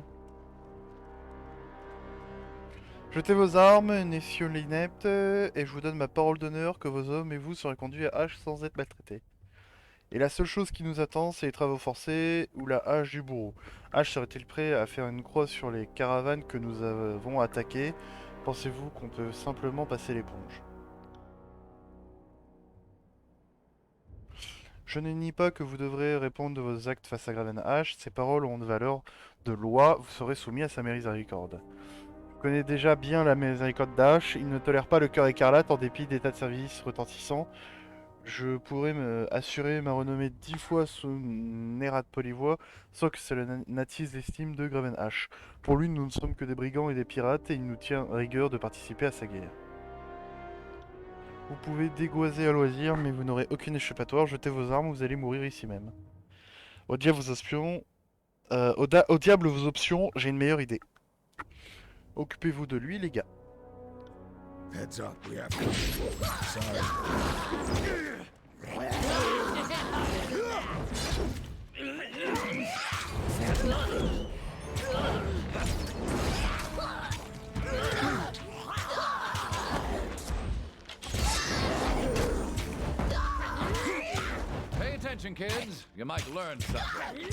S2: Jetez vos armes, messieurs l'ineptes, et je vous donne ma parole d'honneur que vos hommes et vous serez conduits à H sans être maltraités. Et la seule chose qui nous attend, c'est les travaux forcés ou la hache du bourreau. H serait-il prêt à faire une croix sur les caravanes que nous avons attaquées? Pensez-vous qu'on peut simplement passer l'éponge? Je ne nie pas que vous devrez répondre de vos actes face à Graven H. Ces paroles ont une valeur de loi. Vous serez soumis à sa miséricorde. Je connais déjà bien la miséricorde d'H. Il ne tolère pas le cœur écarlate en dépit d'états de service retentissants. Je pourrais me assurer ma renommée 10 fois sous Nerat Polivois sans que cela n'attise l'estime de Graven H. Pour lui, nous ne sommes que des brigands et des pirates et il nous tient rigueur de participer à sa guerre. Vous pouvez dégoiser à loisir, mais vous n'aurez aucune échappatoire. Jetez vos armes, vous allez mourir ici même. Au diable vos options. Au diable vos options, j'ai une meilleure idée. Occupez-vous de lui, les gars.
S4: Heads up, we have company. Sorry.
S5: Pay attention, kids. You might learn something.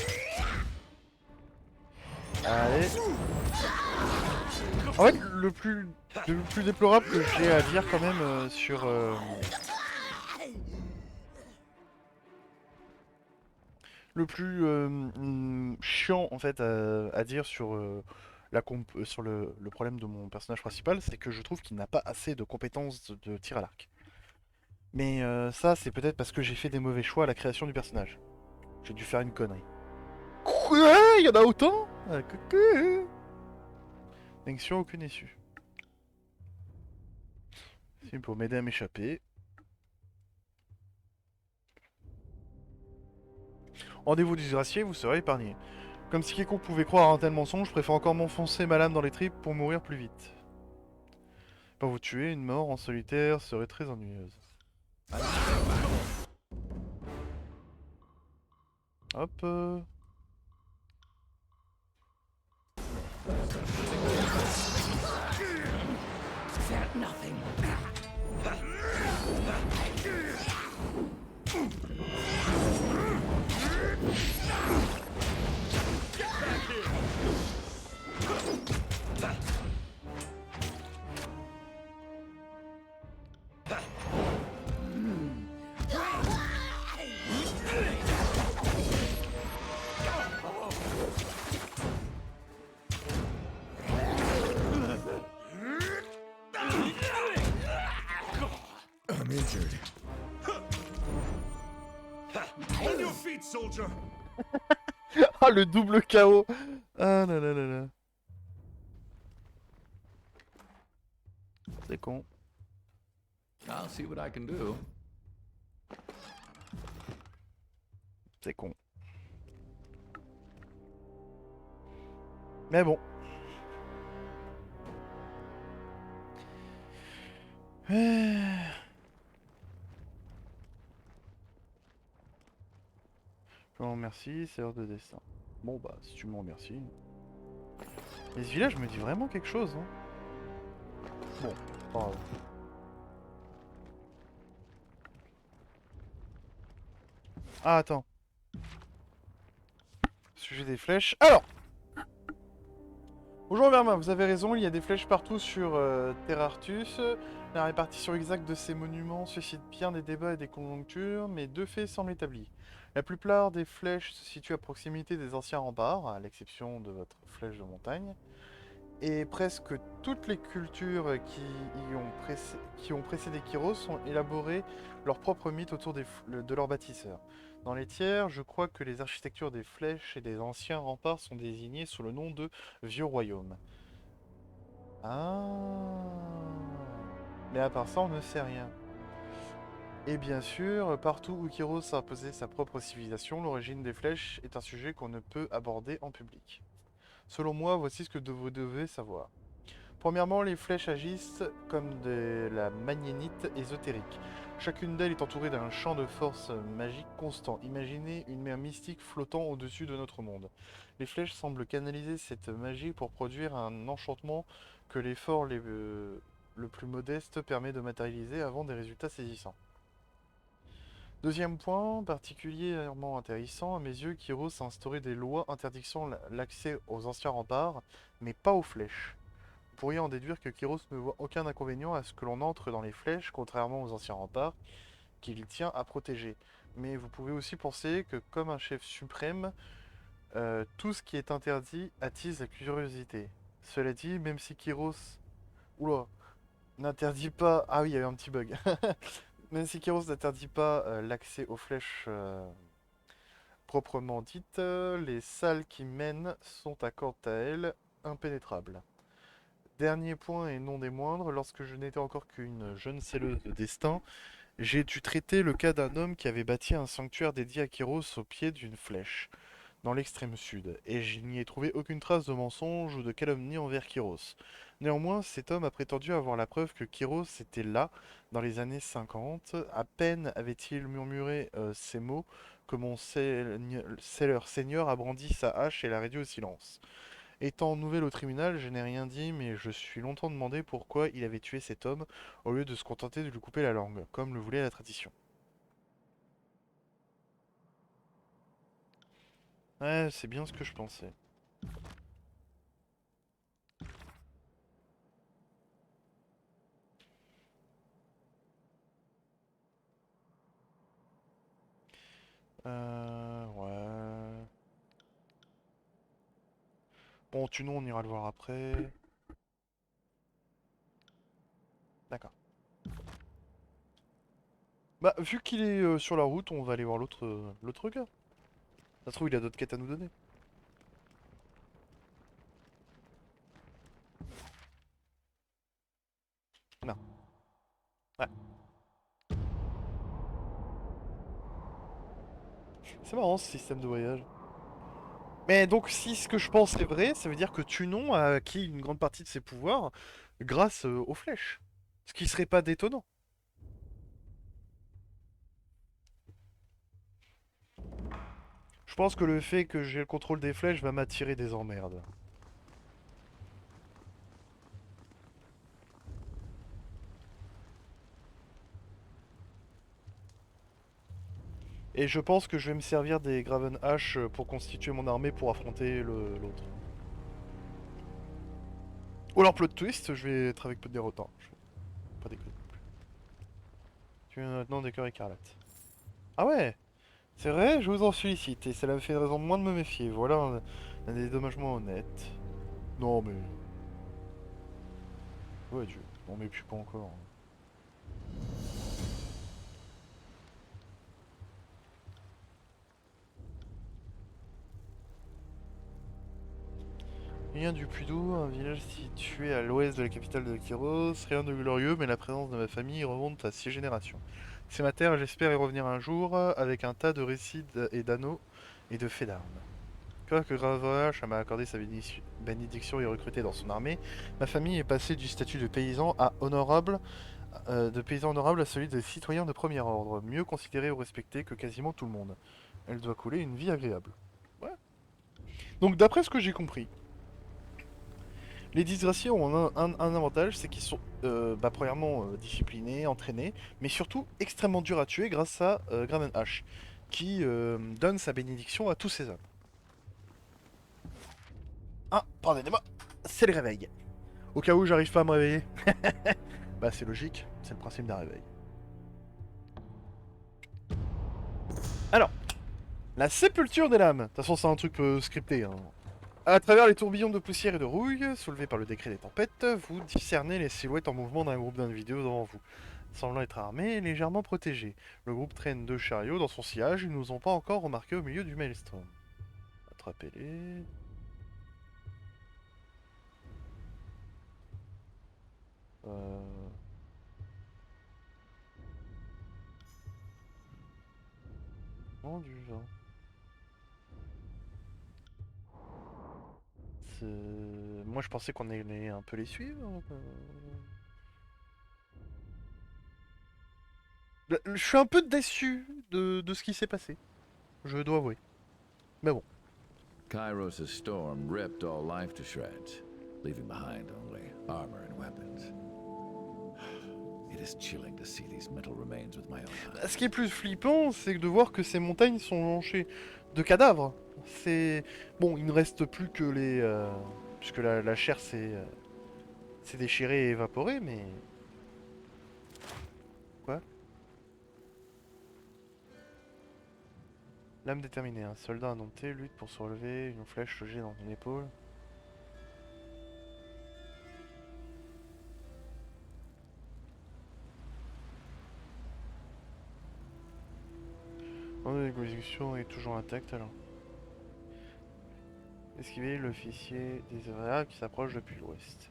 S2: Allez. En fait, le plus déplorable que j'ai à dire quand même sur... le plus chiant en fait à dire sur, sur le problème de mon personnage principal, c'est que je trouve qu'il n'a pas assez de compétences de tir à l'arc. Mais ça, c'est peut-être parce que j'ai fait des mauvais choix à la création du personnage. J'ai dû faire une connerie. Quoi? Il y en a autant? Ah, coucou. Action, aucune issue. C'est pour m'aider à m'échapper. Rendez-vous disgracié, vous serez épargné. Comme si quiconque pouvait croire à un tel mensonge, je préfère encore m'enfoncer ma lame dans les tripes pour mourir plus vite. Pour vous tuer, une mort en solitaire serait très ennuyeuse. Hop.
S4: I'm injured.
S3: On your feet, soldier!
S2: Ah, le double KO. Ah là là là là. C'est con.
S5: I'll see what I can do.
S2: C'est con. Mais bon. Je vous remercie, c'est heure de dessin. Bon bah, si tu me remercies. Mais ce village me dit vraiment quelque chose, hein. Bon, pas grave. Ah, attends. Sujet des flèches. Alors! Bonjour Vermin, vous avez raison, il y a des flèches partout sur Terrartus. La répartition exacte de ces monuments suscite bien des débats et des conjonctures, mais deux faits semblent établis. La plupart des flèches se situent à proximité des anciens remparts, à l'exception de votre flèche de montagne. Et presque toutes les cultures qui ont précédé Kyros ont élaboré leur propre mythe autour de leurs bâtisseurs. Dans les tiers, je crois que les architectures des flèches et des anciens remparts sont désignées sous le nom de Vieux Royaumes. Ah. Mais à part ça, on ne sait rien. Et bien sûr, partout où Kyros a imposé sa propre civilisation, l'origine des flèches est un sujet qu'on ne peut aborder en public. Selon moi, voici ce que vous devez savoir. Premièrement, les flèches agissent comme de la magnénite ésotérique. Chacune d'elles est entourée d'un champ de force magique constant. Imaginez une mer mystique flottant au-dessus de notre monde. Les flèches semblent canaliser cette magie pour produire un enchantement que l'effort le plus modeste permet de matérialiser avant des résultats saisissants. Deuxième point, particulièrement intéressant, à mes yeux, Kyros a instauré des lois interdisant l'accès aux anciens remparts, mais pas aux flèches. Vous pourriez en déduire que Kyros ne voit aucun inconvénient à ce que l'on entre dans les flèches, contrairement aux anciens remparts, qu'il tient à protéger. Mais vous pouvez aussi penser que, comme un chef suprême, tout ce qui est interdit attise la curiosité. Cela dit, même si Kyros... Oula, n'interdit pas... Ah oui, il y avait un petit bug. Même si Kyros n'interdit pas l'accès aux flèches proprement dites, les salles qui mènent sont à quant à elles impénétrables. Dernier point et non des moindres, lorsque je n'étais encore qu'une jeune scelleuse de destin, j'ai dû traiter le cas d'un homme qui avait bâti un sanctuaire dédié à Kyros au pied d'une flèche, dans l'extrême sud, et je n'y ai trouvé aucune trace de mensonge ou de calomnie envers Kyros. Néanmoins, cet homme a prétendu avoir la preuve que Kyros était là, dans les années 50. À peine avait-il murmuré ces mots que mon seigneur a brandi sa hache et l'a réduit au silence. Étant nouvelle au tribunal, je n'ai rien dit, mais je suis longtemps demandé pourquoi il avait tué cet homme, au lieu de se contenter de lui couper la langue, comme le voulait la tradition. Ouais, c'est bien ce que je pensais. Ouais. Bon, Tunon, on ira le voir après. D'accord. Bah, vu qu'il est sur la route, on va aller voir l'autre gars. Ça se trouve, il a d'autres quêtes à nous donner. Non. Ouais. C'est marrant ce système de voyage. Mais donc, si ce que je pense est vrai, ça veut dire que Tunon a acquis une grande partie de ses pouvoirs grâce aux flèches. Ce qui serait pas détonnant. Je pense que le fait que j'ai le contrôle des flèches va m'attirer des emmerdes. Et je pense que je vais me servir des Graven Hash pour constituer mon armée pour affronter l'autre. Ou alors plot twist, je vais être avec peu de dérotant. Je vais pas déconner non plus. Tu as maintenant des cœurs écarlates. Ah ouais, c'est vrai, je vous en félicite, et cela me fait une raison de moins de me méfier. Voilà un dédommagement honnête. Non mais... Ouais Dieu, non mais puis pas encore. Rien du Puydou, un village situé à l'ouest de la capitale de Kyros, rien de glorieux, mais la présence de ma famille remonte à 6 générations. C'est ma terre, j'espère y revenir un jour, avec un tas de récits et d'anneaux et de faits d'armes. Que Gravache m'a accordé sa bénédiction et recruté dans son armée, ma famille est passée du statut de paysan à honorable, à celui de citoyen de premier ordre, mieux considéré ou respecté que quasiment tout le monde. Elle doit couler une vie agréable. Ouais. Donc d'après ce que j'ai compris, les disgraciés ont un avantage, c'est qu'ils sont premièrement disciplinés, entraînés, mais surtout extrêmement durs à tuer grâce à Graven H, qui donne sa bénédiction à tous ses hommes. Ah, pardonnez-moi, c'est le réveil. Au cas où j'arrive pas à me réveiller. Bah c'est logique, c'est le principe d'un réveil. Alors, la sépulture des lames. De toute façon c'est un truc scripté, hein. À travers les tourbillons de poussière et de rouille, soulevés par le décret des tempêtes, vous discernez les silhouettes en mouvement d'un groupe d'individus devant vous. Semblant être armés et légèrement protégés. Le groupe traîne 2 chariots dans son sillage, ils ne nous ont pas encore remarqués au milieu du maelstrom. Attrapez-les... Euh... Non, du vin. Moi je pensais qu'on allait un peu les suivre. Je suis un peu déçu de ce qui s'est passé. Je dois avouer. Mais bon.
S5: Kairos' storm ripped all life to shreds, leaving behind only armor and weapons. It is chilling to see these metal remains with my own eyes.
S2: Ce qui est plus flippant, c'est de voir que ces montagnes sont jonchées de cadavres. C'est... Bon, il ne reste plus que les... puisque la chair s'est déchirée et évaporée, mais... Quoi? L'âme déterminée. Un soldat indompté lutte pour se relever, une flèche logée dans une épaule. L'exécution est toujours intacte alors. Esquiver l'officier désagréable qui s'approche depuis l'ouest.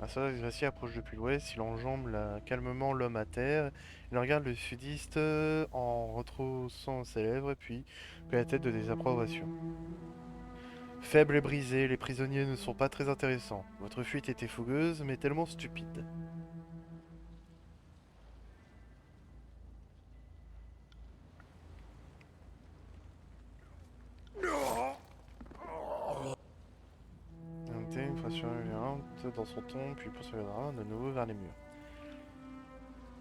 S2: Un soldat disgracié approche depuis l'ouest, il enjambe calmement l'homme à terre. Il regarde le sudiste en retroussant ses lèvres, puis la tête de désapprobation. Faible et brisé, les prisonniers ne sont pas très intéressants. Votre fuite était fougueuse, mais tellement stupide. Une fracture violente dans son ton, puis poursuivra de nouveau vers les murs.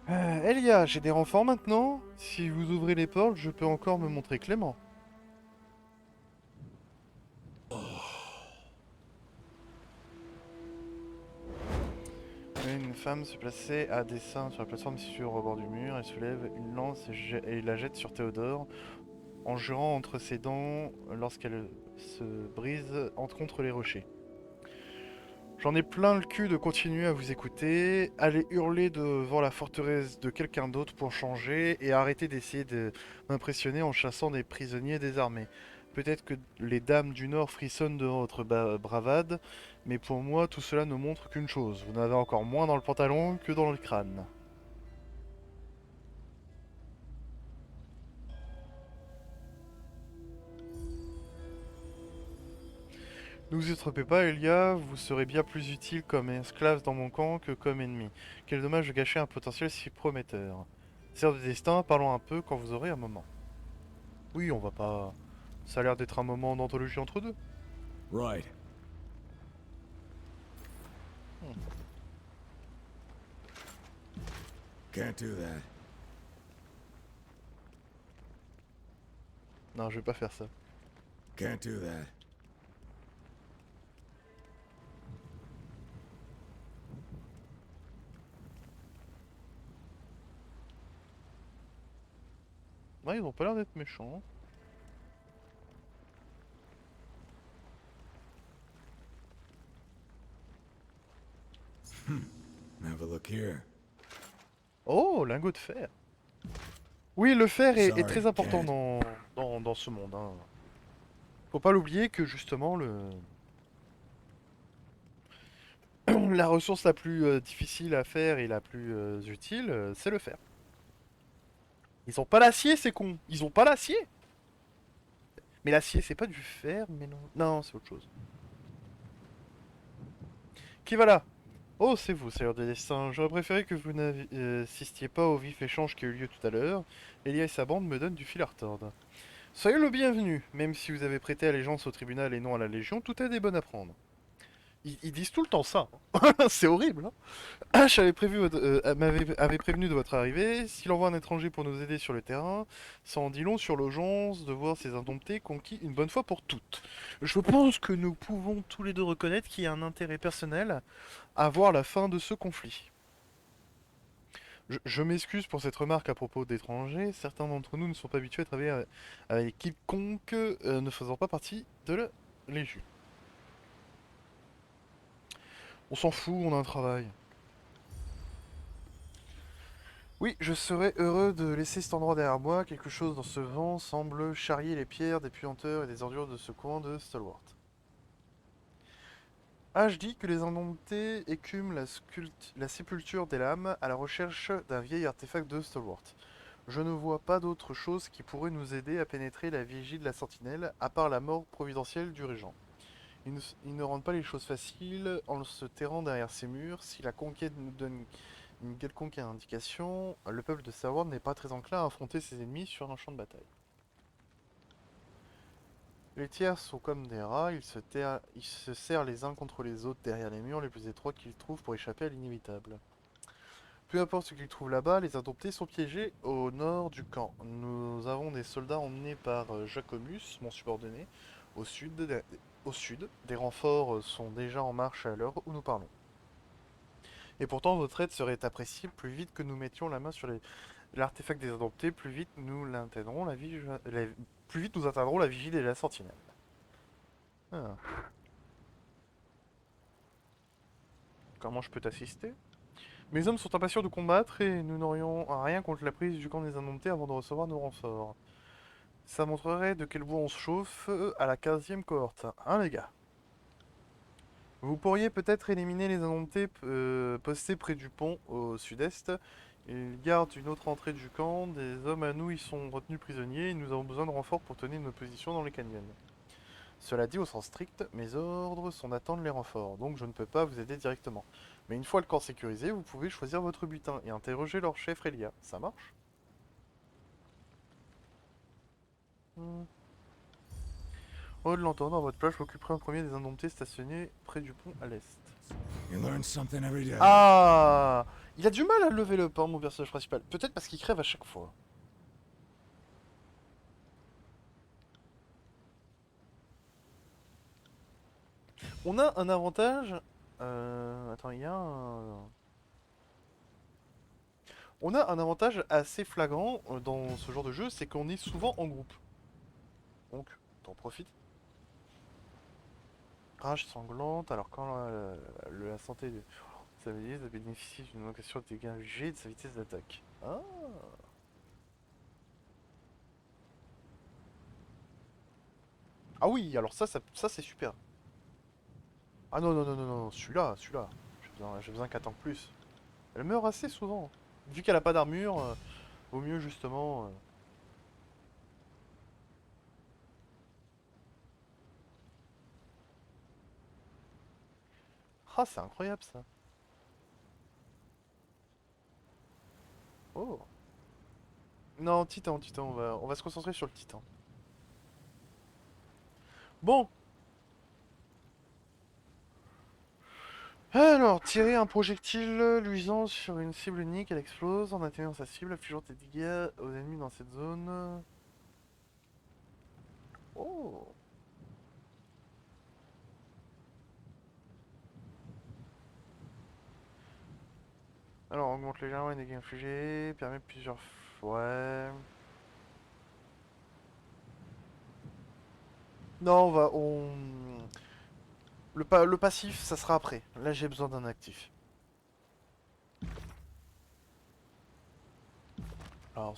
S2: Elia, j'ai des renforts maintenant. Si vous ouvrez les portes, je peux encore me montrer clément. Une femme se plaçait à dessein sur la plateforme située au rebord du mur. Elle soulève une lance et la jette sur Théodore, en jurant entre ses dents lorsqu'elle se brise contre les rochers. J'en ai plein le cul de continuer à vous écouter, aller hurler devant la forteresse de quelqu'un d'autre pour changer et arrêter d'essayer de m'impressionner en chassant des prisonniers désarmés. Peut-être que les dames du Nord frissonnent devant votre bravade, mais pour moi tout cela ne montre qu'une chose, vous en avez encore moins dans le pantalon que dans le crâne. Ne vous y trompez pas, Elia, vous serez bien plus utile comme esclave dans mon camp que comme ennemi. Quel dommage de gâcher un potentiel si prometteur. Sœur de destin, parlons un peu quand vous aurez un moment. Oui, on va pas... Ça a l'air d'être un moment d'anthologie entre deux.
S4: Right. Can't do that.
S2: Non, je vais pas faire ça.
S4: Can't do that.
S2: Ouais, ils ont pas l'air d'être méchants.
S4: Have a look here.
S2: Oh, lingot de fer. Oui, le fer est
S4: Sorry,
S2: très important
S4: Cat.
S2: dans ce monde. Hein. Faut pas l'oublier que justement, la ressource la plus difficile à faire et la plus utile, c'est le fer. Ils ont pas l'acier, ces cons. Ils ont pas l'acier. Mais l'acier, c'est pas du fer, mais non. Non, c'est autre chose. Qui va là? Oh, c'est vous, Seigneur des Destins. J'aurais préféré que vous n'assistiez pas au vif échange qui a eu lieu tout à l'heure. Elia et sa bande me donnent du fil à retordre. Soyez le bienvenu. Même si vous avez prêté allégeance au tribunal et non à la Légion, tout est des bonnes à prendre. Ils disent tout le temps ça. C'est horrible. Hein. Ash avait avait prévenu de votre arrivée. S'il envoie un étranger pour nous aider sur le terrain, ça en dit long sur l'urgence de voir ces indomptés conquis une bonne fois pour toutes. Je pense que nous pouvons tous les deux reconnaître qu'il y a un intérêt personnel à voir la fin de ce conflit. Je m'excuse pour cette remarque à propos d'étrangers. Certains d'entre nous ne sont pas habitués à travailler avec quiconque ne faisant pas partie de la Légion. On s'en fout, on a un travail. Oui, je serais heureux de laisser cet endroit derrière moi. Quelque chose dans ce vent semble charrier les pierres des puanteurs et des ordures de ce coin de Stalwart. H dit que les indomptés écument la sépulture des lames à la recherche d'un vieil artefact de Stalwart. Je ne vois pas d'autre chose qui pourrait nous aider à pénétrer la vigie de la sentinelle, à part la mort providentielle du régent. Ils ne rendent pas les choses faciles en se terrant derrière ces murs. Si la conquête nous donne une quelconque indication, le peuple de Stalwart n'est pas très enclin à affronter ses ennemis sur un champ de bataille. Les tiers sont comme des rats, ils se serrent les uns contre les autres derrière les murs les plus étroits qu'ils trouvent pour échapper à l'inévitable. Peu importe ce qu'ils trouvent là-bas, les indomptés sont piégés au nord du camp. Nous avons des soldats emmenés par Jacomus, mon subordonné, au sud. Des renforts sont déjà en marche à l'heure où nous parlons. Et pourtant, votre aide serait appréciée. Plus vite que nous mettions la main sur l'artefact des indomptés, plus vite nous l'atteindrons plus vite nous atteindrons la vigile et la sentinelle. Ah. Comment je peux t'assister? Mes hommes sont impatients de combattre et nous n'aurions rien contre la prise du camp des indomptés avant de recevoir nos renforts. Ça montrerait de quel bois on se chauffe à la 15e cohorte. Hein les gars? Vous pourriez peut-être éliminer les indomptés postés près du pont au sud-est. Ils gardent une autre entrée du camp. Des hommes à nous y sont retenus prisonniers et nous avons besoin de renforts pour tenir nos positions dans les canyons. Cela dit, au sens strict, mes ordres sont d'attendre les renforts, donc je ne peux pas vous aider directement. Mais une fois le camp sécurisé, vous pouvez choisir votre butin et interroger leur chef Relia. Ça marche? Hmm. Au de l'entendre, à votre place, j'occuperai un premier des indomptés stationnés près du pont à l'est.
S4: You learn something every day.
S2: Ah! Il a du mal à lever le pain, mon personnage principal. Peut-être parce qu'il crève à chaque fois. On a un avantage... Attends, il y a un... On a un avantage assez flagrant dans ce genre de jeu, c'est qu'on est souvent en groupe. Donc, t'en profites. Rage sanglante, alors quand la santé de sa valise bénéficie d'une augmentation de dégâts G et de sa vitesse d'attaque. Ah! Ah oui, alors ça c'est super. Ah non, non, non, non, non, celui-là. J'ai besoin qu'elle tank plus. Elle meurt assez souvent. Vu qu'elle a pas d'armure, vaut mieux justement... Ah, c'est incroyable ça. Oh. Non, Titan, on va se concentrer sur le Titan. Bon. Alors, tirer un projectile luisant sur une cible unique, elle explose en atteignant sa cible, infligeant des dégâts aux ennemis dans cette zone. Oh. Alors, augmente légèrement les dégâts infligés, permet plusieurs fois. Ouais. Non, le passif, ça sera après. Là, j'ai besoin d'un actif. Alors,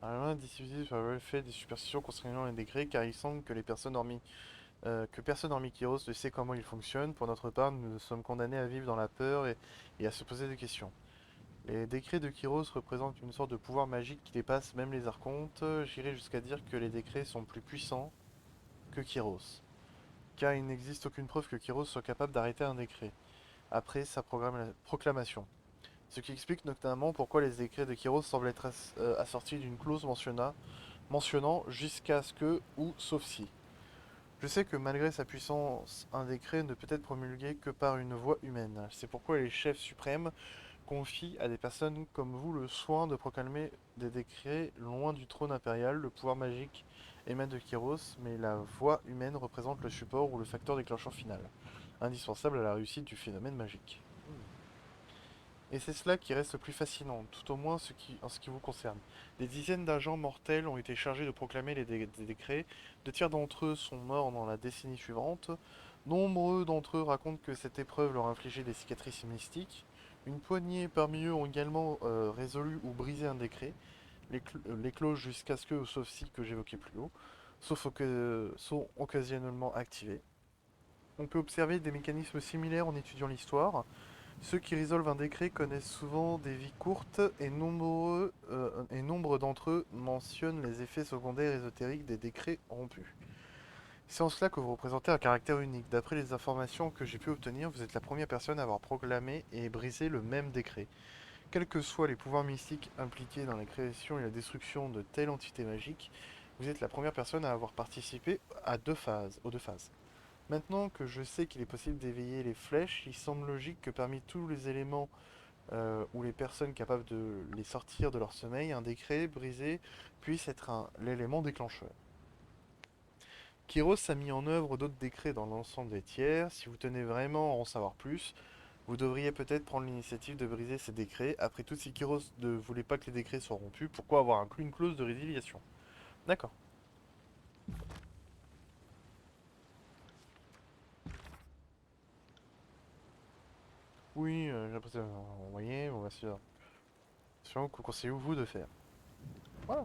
S2: alors diffusé sur le fait des superstitions concernant les décrets, car il semble que personne hormis Kyros ne sait comment il fonctionne. Pour notre part, nous sommes condamnés à vivre dans la peur et à se poser des questions. Les décrets de Kyros représentent une sorte de pouvoir magique qui dépasse même les archontes. J'irais jusqu'à dire que les décrets sont plus puissants que Kyros, car il n'existe aucune preuve que Kyros soit capable d'arrêter un décret après sa proclamation. Ce qui explique notamment pourquoi les décrets de Kyros semblent être assortis d'une clause mentionnant jusqu'à ce que ou sauf si. Je sais que malgré sa puissance, un décret ne peut être promulgué que par une voix humaine. C'est pourquoi les chefs suprêmes confient à des personnes comme vous le soin de proclamer des décrets loin du trône impérial. Le pouvoir magique émane de Kyros, mais la voix humaine représente le support ou le facteur déclencheur final, indispensable à la réussite du phénomène magique. Et c'est cela qui reste le plus fascinant, tout au moins en ce qui vous concerne. Des dizaines d'agents mortels ont été chargés de proclamer des décrets, 2 tiers d'entre eux sont morts dans la décennie suivante, nombreux d'entre eux racontent que cette épreuve leur a infligé des cicatrices mystiques, Une poignée parmi eux ont également résolu ou brisé un décret, les clauses jusqu'à ce que, sauf si que j'évoquais plus haut, sont occasionnellement activées. On peut observer des mécanismes similaires en étudiant l'histoire. Ceux qui résolvent un décret connaissent souvent des vies courtes et nombre d'entre eux mentionnent les effets secondaires ésotériques des décrets rompus. C'est en cela que vous représentez un caractère unique. D'après les informations que j'ai pu obtenir, vous êtes la première personne à avoir proclamé et brisé le même décret. Quels que soient les pouvoirs mystiques impliqués dans la création et la destruction de telles entités magiques, vous êtes la première personne à avoir participé aux deux phases. Maintenant que je sais qu'il est possible d'éveiller les flèches, il semble logique que parmi tous les éléments ou les personnes capables de les sortir de leur sommeil, un décret brisé puisse être l'élément déclencheur. Kyros a mis en œuvre d'autres décrets dans l'ensemble des tiers. Si vous tenez vraiment à en savoir plus, vous devriez peut-être prendre l'initiative de briser ces décrets. Après tout, si Kyros ne voulait pas que les décrets soient rompus, pourquoi avoir inclus une clause de résiliation? D'accord. Oui, j'ai l'impression. Vous voyez, on va sûr. C'est vous conseillez vous de faire. Voilà.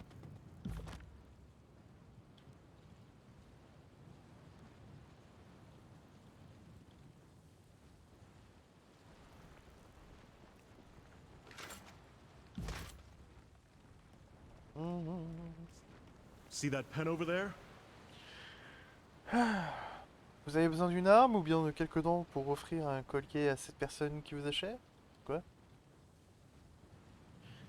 S3: See that pen over there?
S2: Vous avez besoin d'une arme ou bien de quelques dents pour offrir un collier à cette personne qui vous achète? Quoi?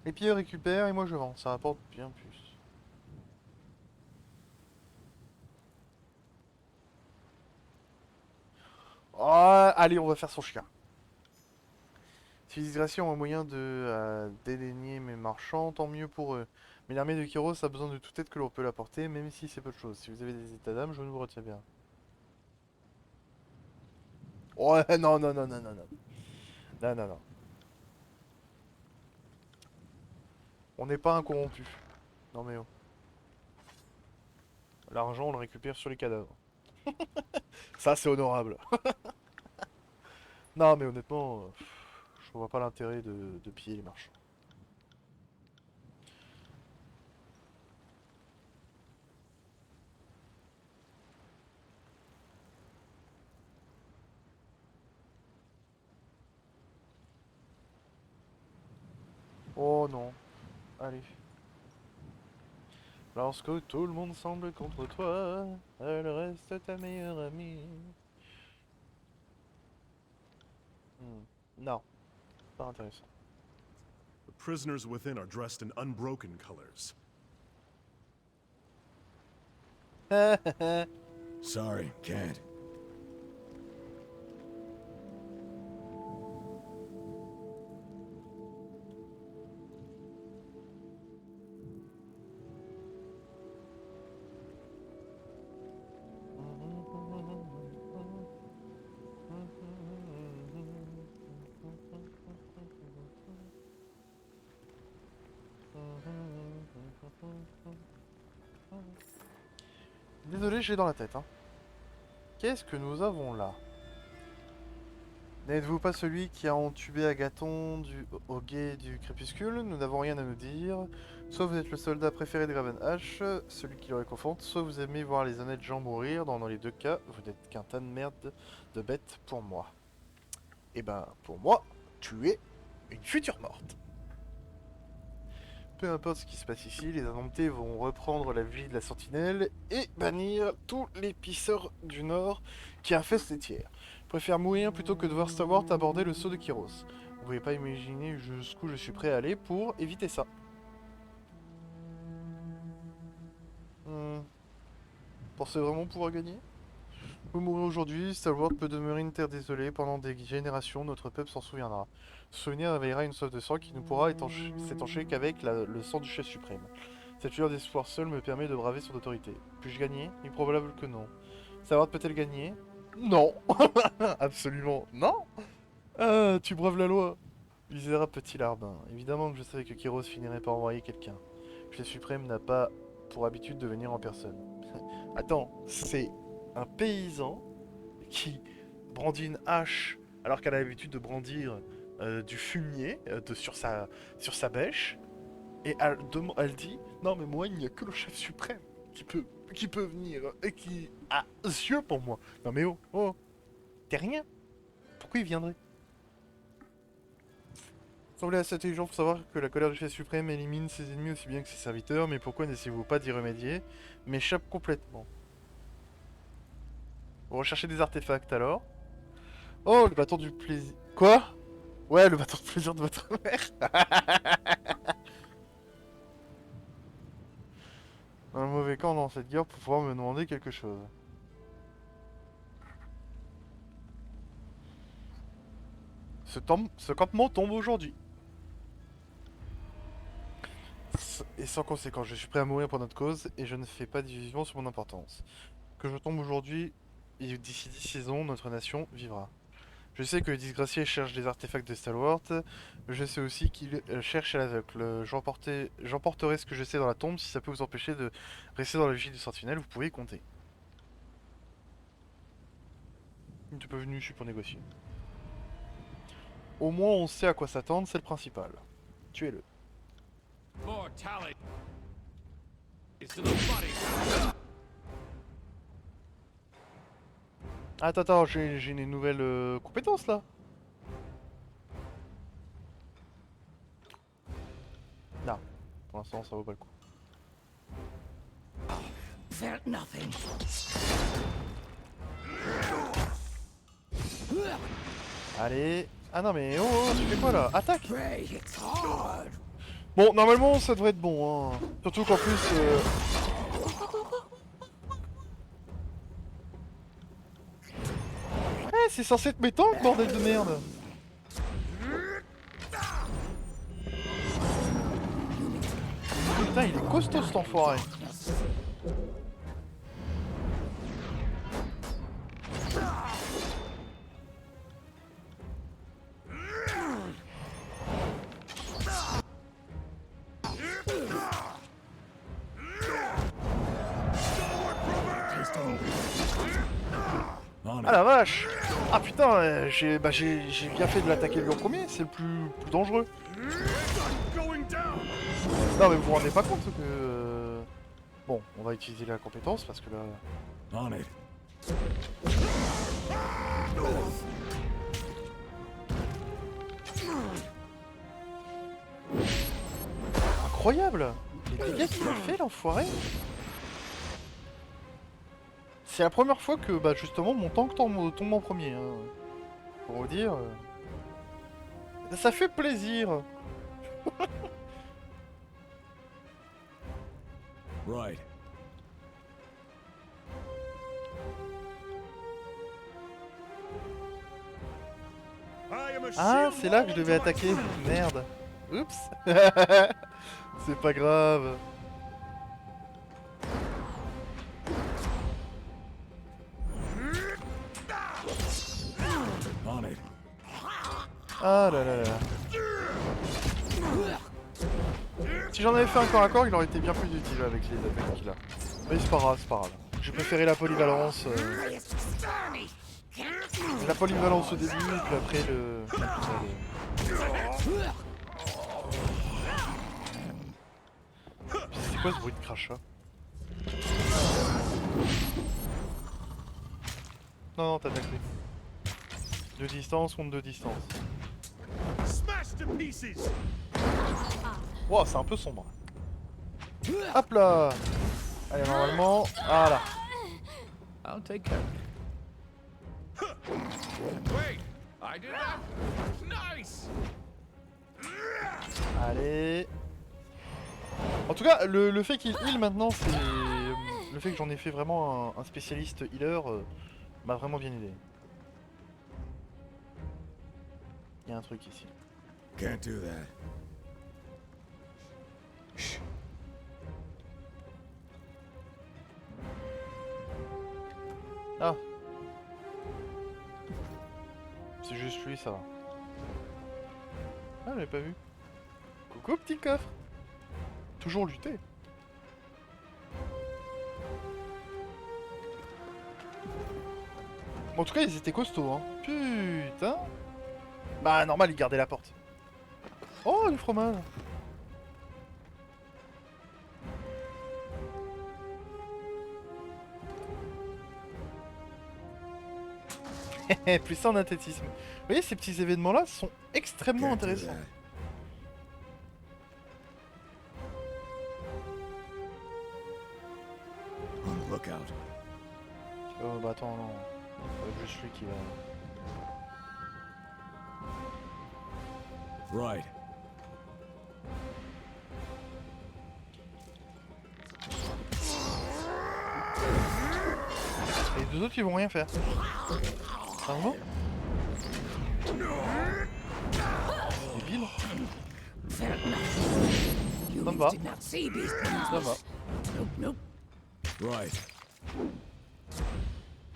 S2: Les pilleurs récupèrent et moi je vends, ça rapporte bien plus. Oh, allez, on va faire son chien. Si les disgraciés ont un moyen de dédaigner mes marchands, tant mieux pour eux. Mais l'armée de Kyros a besoin de toute aide que l'on peut l'apporter, même si c'est peu de choses. Si vous avez des états d'âme, je ne vous retiens bien. Ouais, non, non, non, non, non, non. Non, non, non. On n'est pas incorrompu. Non mais oh. L'argent, on le récupère sur les cadavres. Ça, c'est honorable. Non, mais honnêtement, je vois pas l'intérêt de piller les marchands. Oh non. Allez. Lorsque tout le monde semble contre toi, elle reste ta meilleure amie. Non, pas intéressant.
S3: The prisoners within are dressed in unbroken colors.
S4: Sorry, can't.
S2: Désolé, j'ai dans la tête. Hein. Qu'est-ce que nous avons là? N'êtes-vous pas celui qui a entubé Agathon au guet du crépuscule? Nous n'avons rien à nous dire. Soit vous êtes le soldat préféré de Ravenhash, celui qui le réconforte, soit vous aimez voir les honnêtes gens mourir. Dans les deux cas, vous n'êtes qu'un tas de merde de bêtes pour moi. Et ben, pour moi, tu es une future morte. Peu importe ce qui se passe ici, les indomptés vont reprendre la vie de la sentinelle et bannir tous les pisseurs du nord qui infestent les tiers. Je préfère mourir plutôt que devoir savoir aborder le sceau de Kyros. Vous pouvez pas imaginer jusqu'où je suis prêt à aller pour éviter ça. Pensez vraiment pouvoir gagner? Vous mourrez aujourd'hui, Stalwart peut demeurer une terre désolée. Pendant des générations, notre peuple s'en souviendra. Ce souvenir réveillera une soif de sang qui ne pourra s'étancher qu'avec le sang du chef suprême. Cette lueur d'espoir seule me permet de braver son autorité. Puis-je gagner? Il est probable que non. Stalwart peut-elle gagner? Non. Absolument non. Ah, tu braves la loi. Misérable petit larbin. Évidemment que je savais que Kyros finirait par envoyer quelqu'un. Le chef suprême n'a pas pour habitude de venir en personne. Attends, c'est un paysan qui brandit une hache alors qu'elle a l'habitude de brandir du fumier sur sa bêche. Et elle dit, non mais moi il n'y a que le chef suprême qui peut venir et qui a yeux pour moi. Non mais oh, t'es rien. Pourquoi il viendrait? Semblez assez intelligent pour savoir que la colère du chef suprême élimine ses ennemis aussi bien que ses serviteurs, mais pourquoi n'essayez-vous pas d'y remédier? M'échappe complètement. Vous recherchez des artefacts alors? Oh, le bâton du plaisir. Quoi? Ouais, le bâton de plaisir de votre mère. Un mauvais camp dans cette guerre pour pouvoir me demander quelque chose. Ce campement tombe aujourd'hui. Et sans conséquence, je suis prêt à mourir pour notre cause et je ne fais pas d'illusions sur mon importance. Que je tombe aujourd'hui et d'ici 10 saisons, notre nation vivra. Je sais que les disgraciés cherchent des artefacts de Stalwart, mais je sais aussi qu'ils cherchent à l'aveugle. J'emporterai ce que je sais dans la tombe si ça peut vous empêcher de rester dans la vigie du sentinelle, vous pouvez y compter. Tu n'es pas venu ici pour négocier. Au moins on sait à quoi s'attendre, c'est le principal. Tuez-le.
S6: Mortality is to the body.
S2: Attends, j'ai une nouvelle compétence là. Non, pour l'instant ça vaut pas le coup.
S7: Felt nothing.
S2: Allez. Ah non mais tu fais quoi là? Attaque!
S7: Pray, it's hard.
S2: Bon, normalement ça devrait être bon, hein. Surtout qu'en plus... Eh, c'est censé être mes tanks, bordel de merde! Putain, il est costaud cet enfoiré! Ah la vache! Ah putain, j'ai bien fait de l'attaquer lui en premier, c'est le plus dangereux.
S3: Going down.
S2: Non mais vous vous rendez pas compte que... Bon, on va utiliser la compétence parce que là...
S4: On it.
S2: Incroyable! Les dégâts qu'il a fait l'enfoiré! C'est la première fois que bah justement mon tank tombe en premier. Hein. Pour vous dire... Ça fait plaisir!
S4: Right.
S3: I am a
S2: Ah,
S3: shield
S2: c'est là
S3: wall
S2: que je devais
S3: unto my
S2: attaquer.
S3: friend.
S2: Merde. Oups. C'est pas grave.
S4: On it.
S2: Ah là là là. Si j'en avais fait un corps à corps, il aurait été bien plus utile avec les attaques qu'il a. Mais c'est pas grave, c'est pas grave. J'ai préféré la polyvalence. La polyvalence au début, puis après le... C'est quoi ce bruit de crachat? Non, t'attaques lui. De distance contre de distance.
S3: Smash to pieces.
S2: Wow, c'est un peu sombre. Hop là. Allez, normalement, voilà.
S5: I'll take care of it.
S6: Wait, I did that. Nice.
S2: Allez. En tout cas, le fait qu'il heal maintenant, c'est... Le fait que j'en ai fait vraiment un spécialiste healer m'a vraiment bien aidé. Il y a un truc ici.
S4: Can't do that.
S2: Ah. C'est juste lui, ça va. Ah, j'avais pas vu. Coucou, petit coffre. Toujours lutter. Bon, en tout cas, ils étaient costauds, hein. Putain. Bah normal, il gardait la porte. Oh, du fromage. Plus ça en athlétisme. Vous voyez, ces petits événements-là sont extrêmement
S4: Can't do
S2: intéressants.
S4: that. On the lookout.
S2: Oh bah attends, non. C'est juste lui qui va...
S4: Right.
S2: Et les deux autres, ils vont rien faire. Sérieusement ? Débile.
S7: Felt nothing. You
S2: Ça me va.
S7: did not see these
S2: Ça va.
S7: Nope, nope.
S4: Right.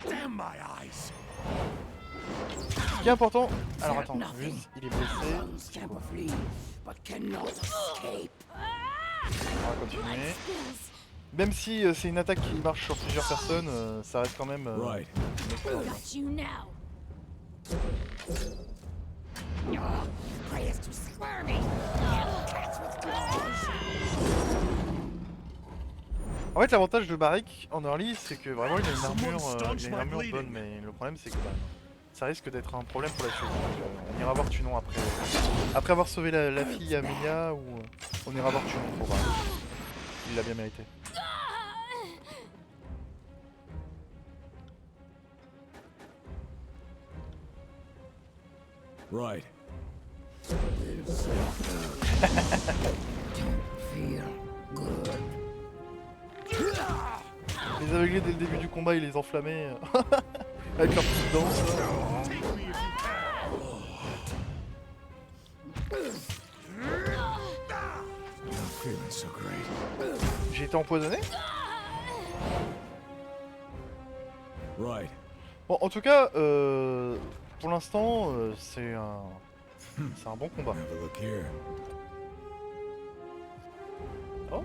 S3: Damn my eyes!
S2: Ce qui est important... Alors
S7: Felt
S2: attends,
S7: nothing.
S2: juste, il est blessé.
S7: Lungs can flee, but cannot escape.
S2: On va continuer. Même si c'est une attaque qui marche sur plusieurs personnes, ça reste quand même...
S4: Right.
S2: une excellente.
S7: Got you now. Oh, prey is too squirmy. Cats with claws.
S2: En fait, l'avantage de Barrick en early, c'est que vraiment il a une armure, bonne, mais le problème c'est que bah, ça risque d'être un problème pour la suite. Donc, on ira voir Tunon après. Après avoir sauvé la fille Amelia, ou on ira voir Tunon pour Barrick. Il l'a bien mérité.
S4: Right.
S7: Feel good.
S2: Les aveuglés dès le début du combat, il les enflammait avec leur petite danse. Là.
S3: Take me if you can!
S4: Not feeling so great.
S2: J'ai été empoisonné.
S4: Right.
S2: Bon, en tout cas, pour l'instant, c'est un bon combat.
S4: Have a look here.
S2: Oh.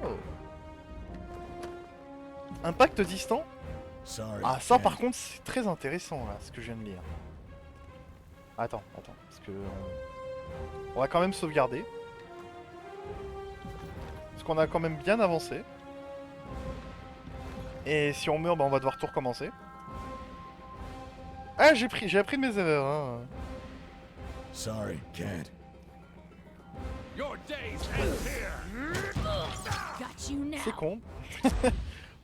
S2: Impact distant.
S4: Sorry.
S2: Ah ça
S4: can't.
S2: par contre c'est très intéressant là, ce que je viens de lire. Attends, parce que on va quand même sauvegarder. Parce qu'on a quand même bien avancé. Et si on meurt, bah on va devoir tout recommencer. Ah j'ai appris de mes erreurs hein.
S4: Sorry, can't.
S6: Your days end here.
S7: Got you now.
S2: C'est con.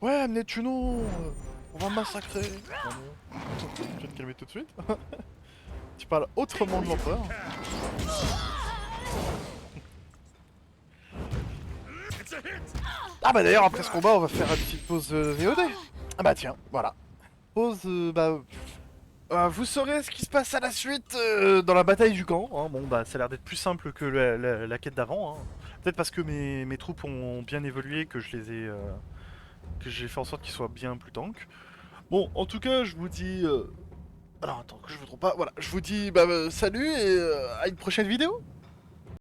S2: Ouais, amenez Tunon, on va massacrer. Non, non. Je vais te calmer tout de suite. Tu parles autrement de l'empereur.
S3: It's a hit!
S2: Ah bah d'ailleurs après ce combat on va faire une petite pause VOD. Ah bah tiens, voilà. Pause vous saurez ce qui se passe à la suite dans la bataille du camp. Hein. Bon bah ça a l'air d'être plus simple que la quête d'avant. Hein. Peut-être parce que mes troupes ont bien évolué que je les ai que j'ai fait en sorte qu'ils soient bien plus tank. Bon en tout cas je vous dis alors attends que je vous trompe pas. Voilà, je vous dis salut et à une prochaine vidéo.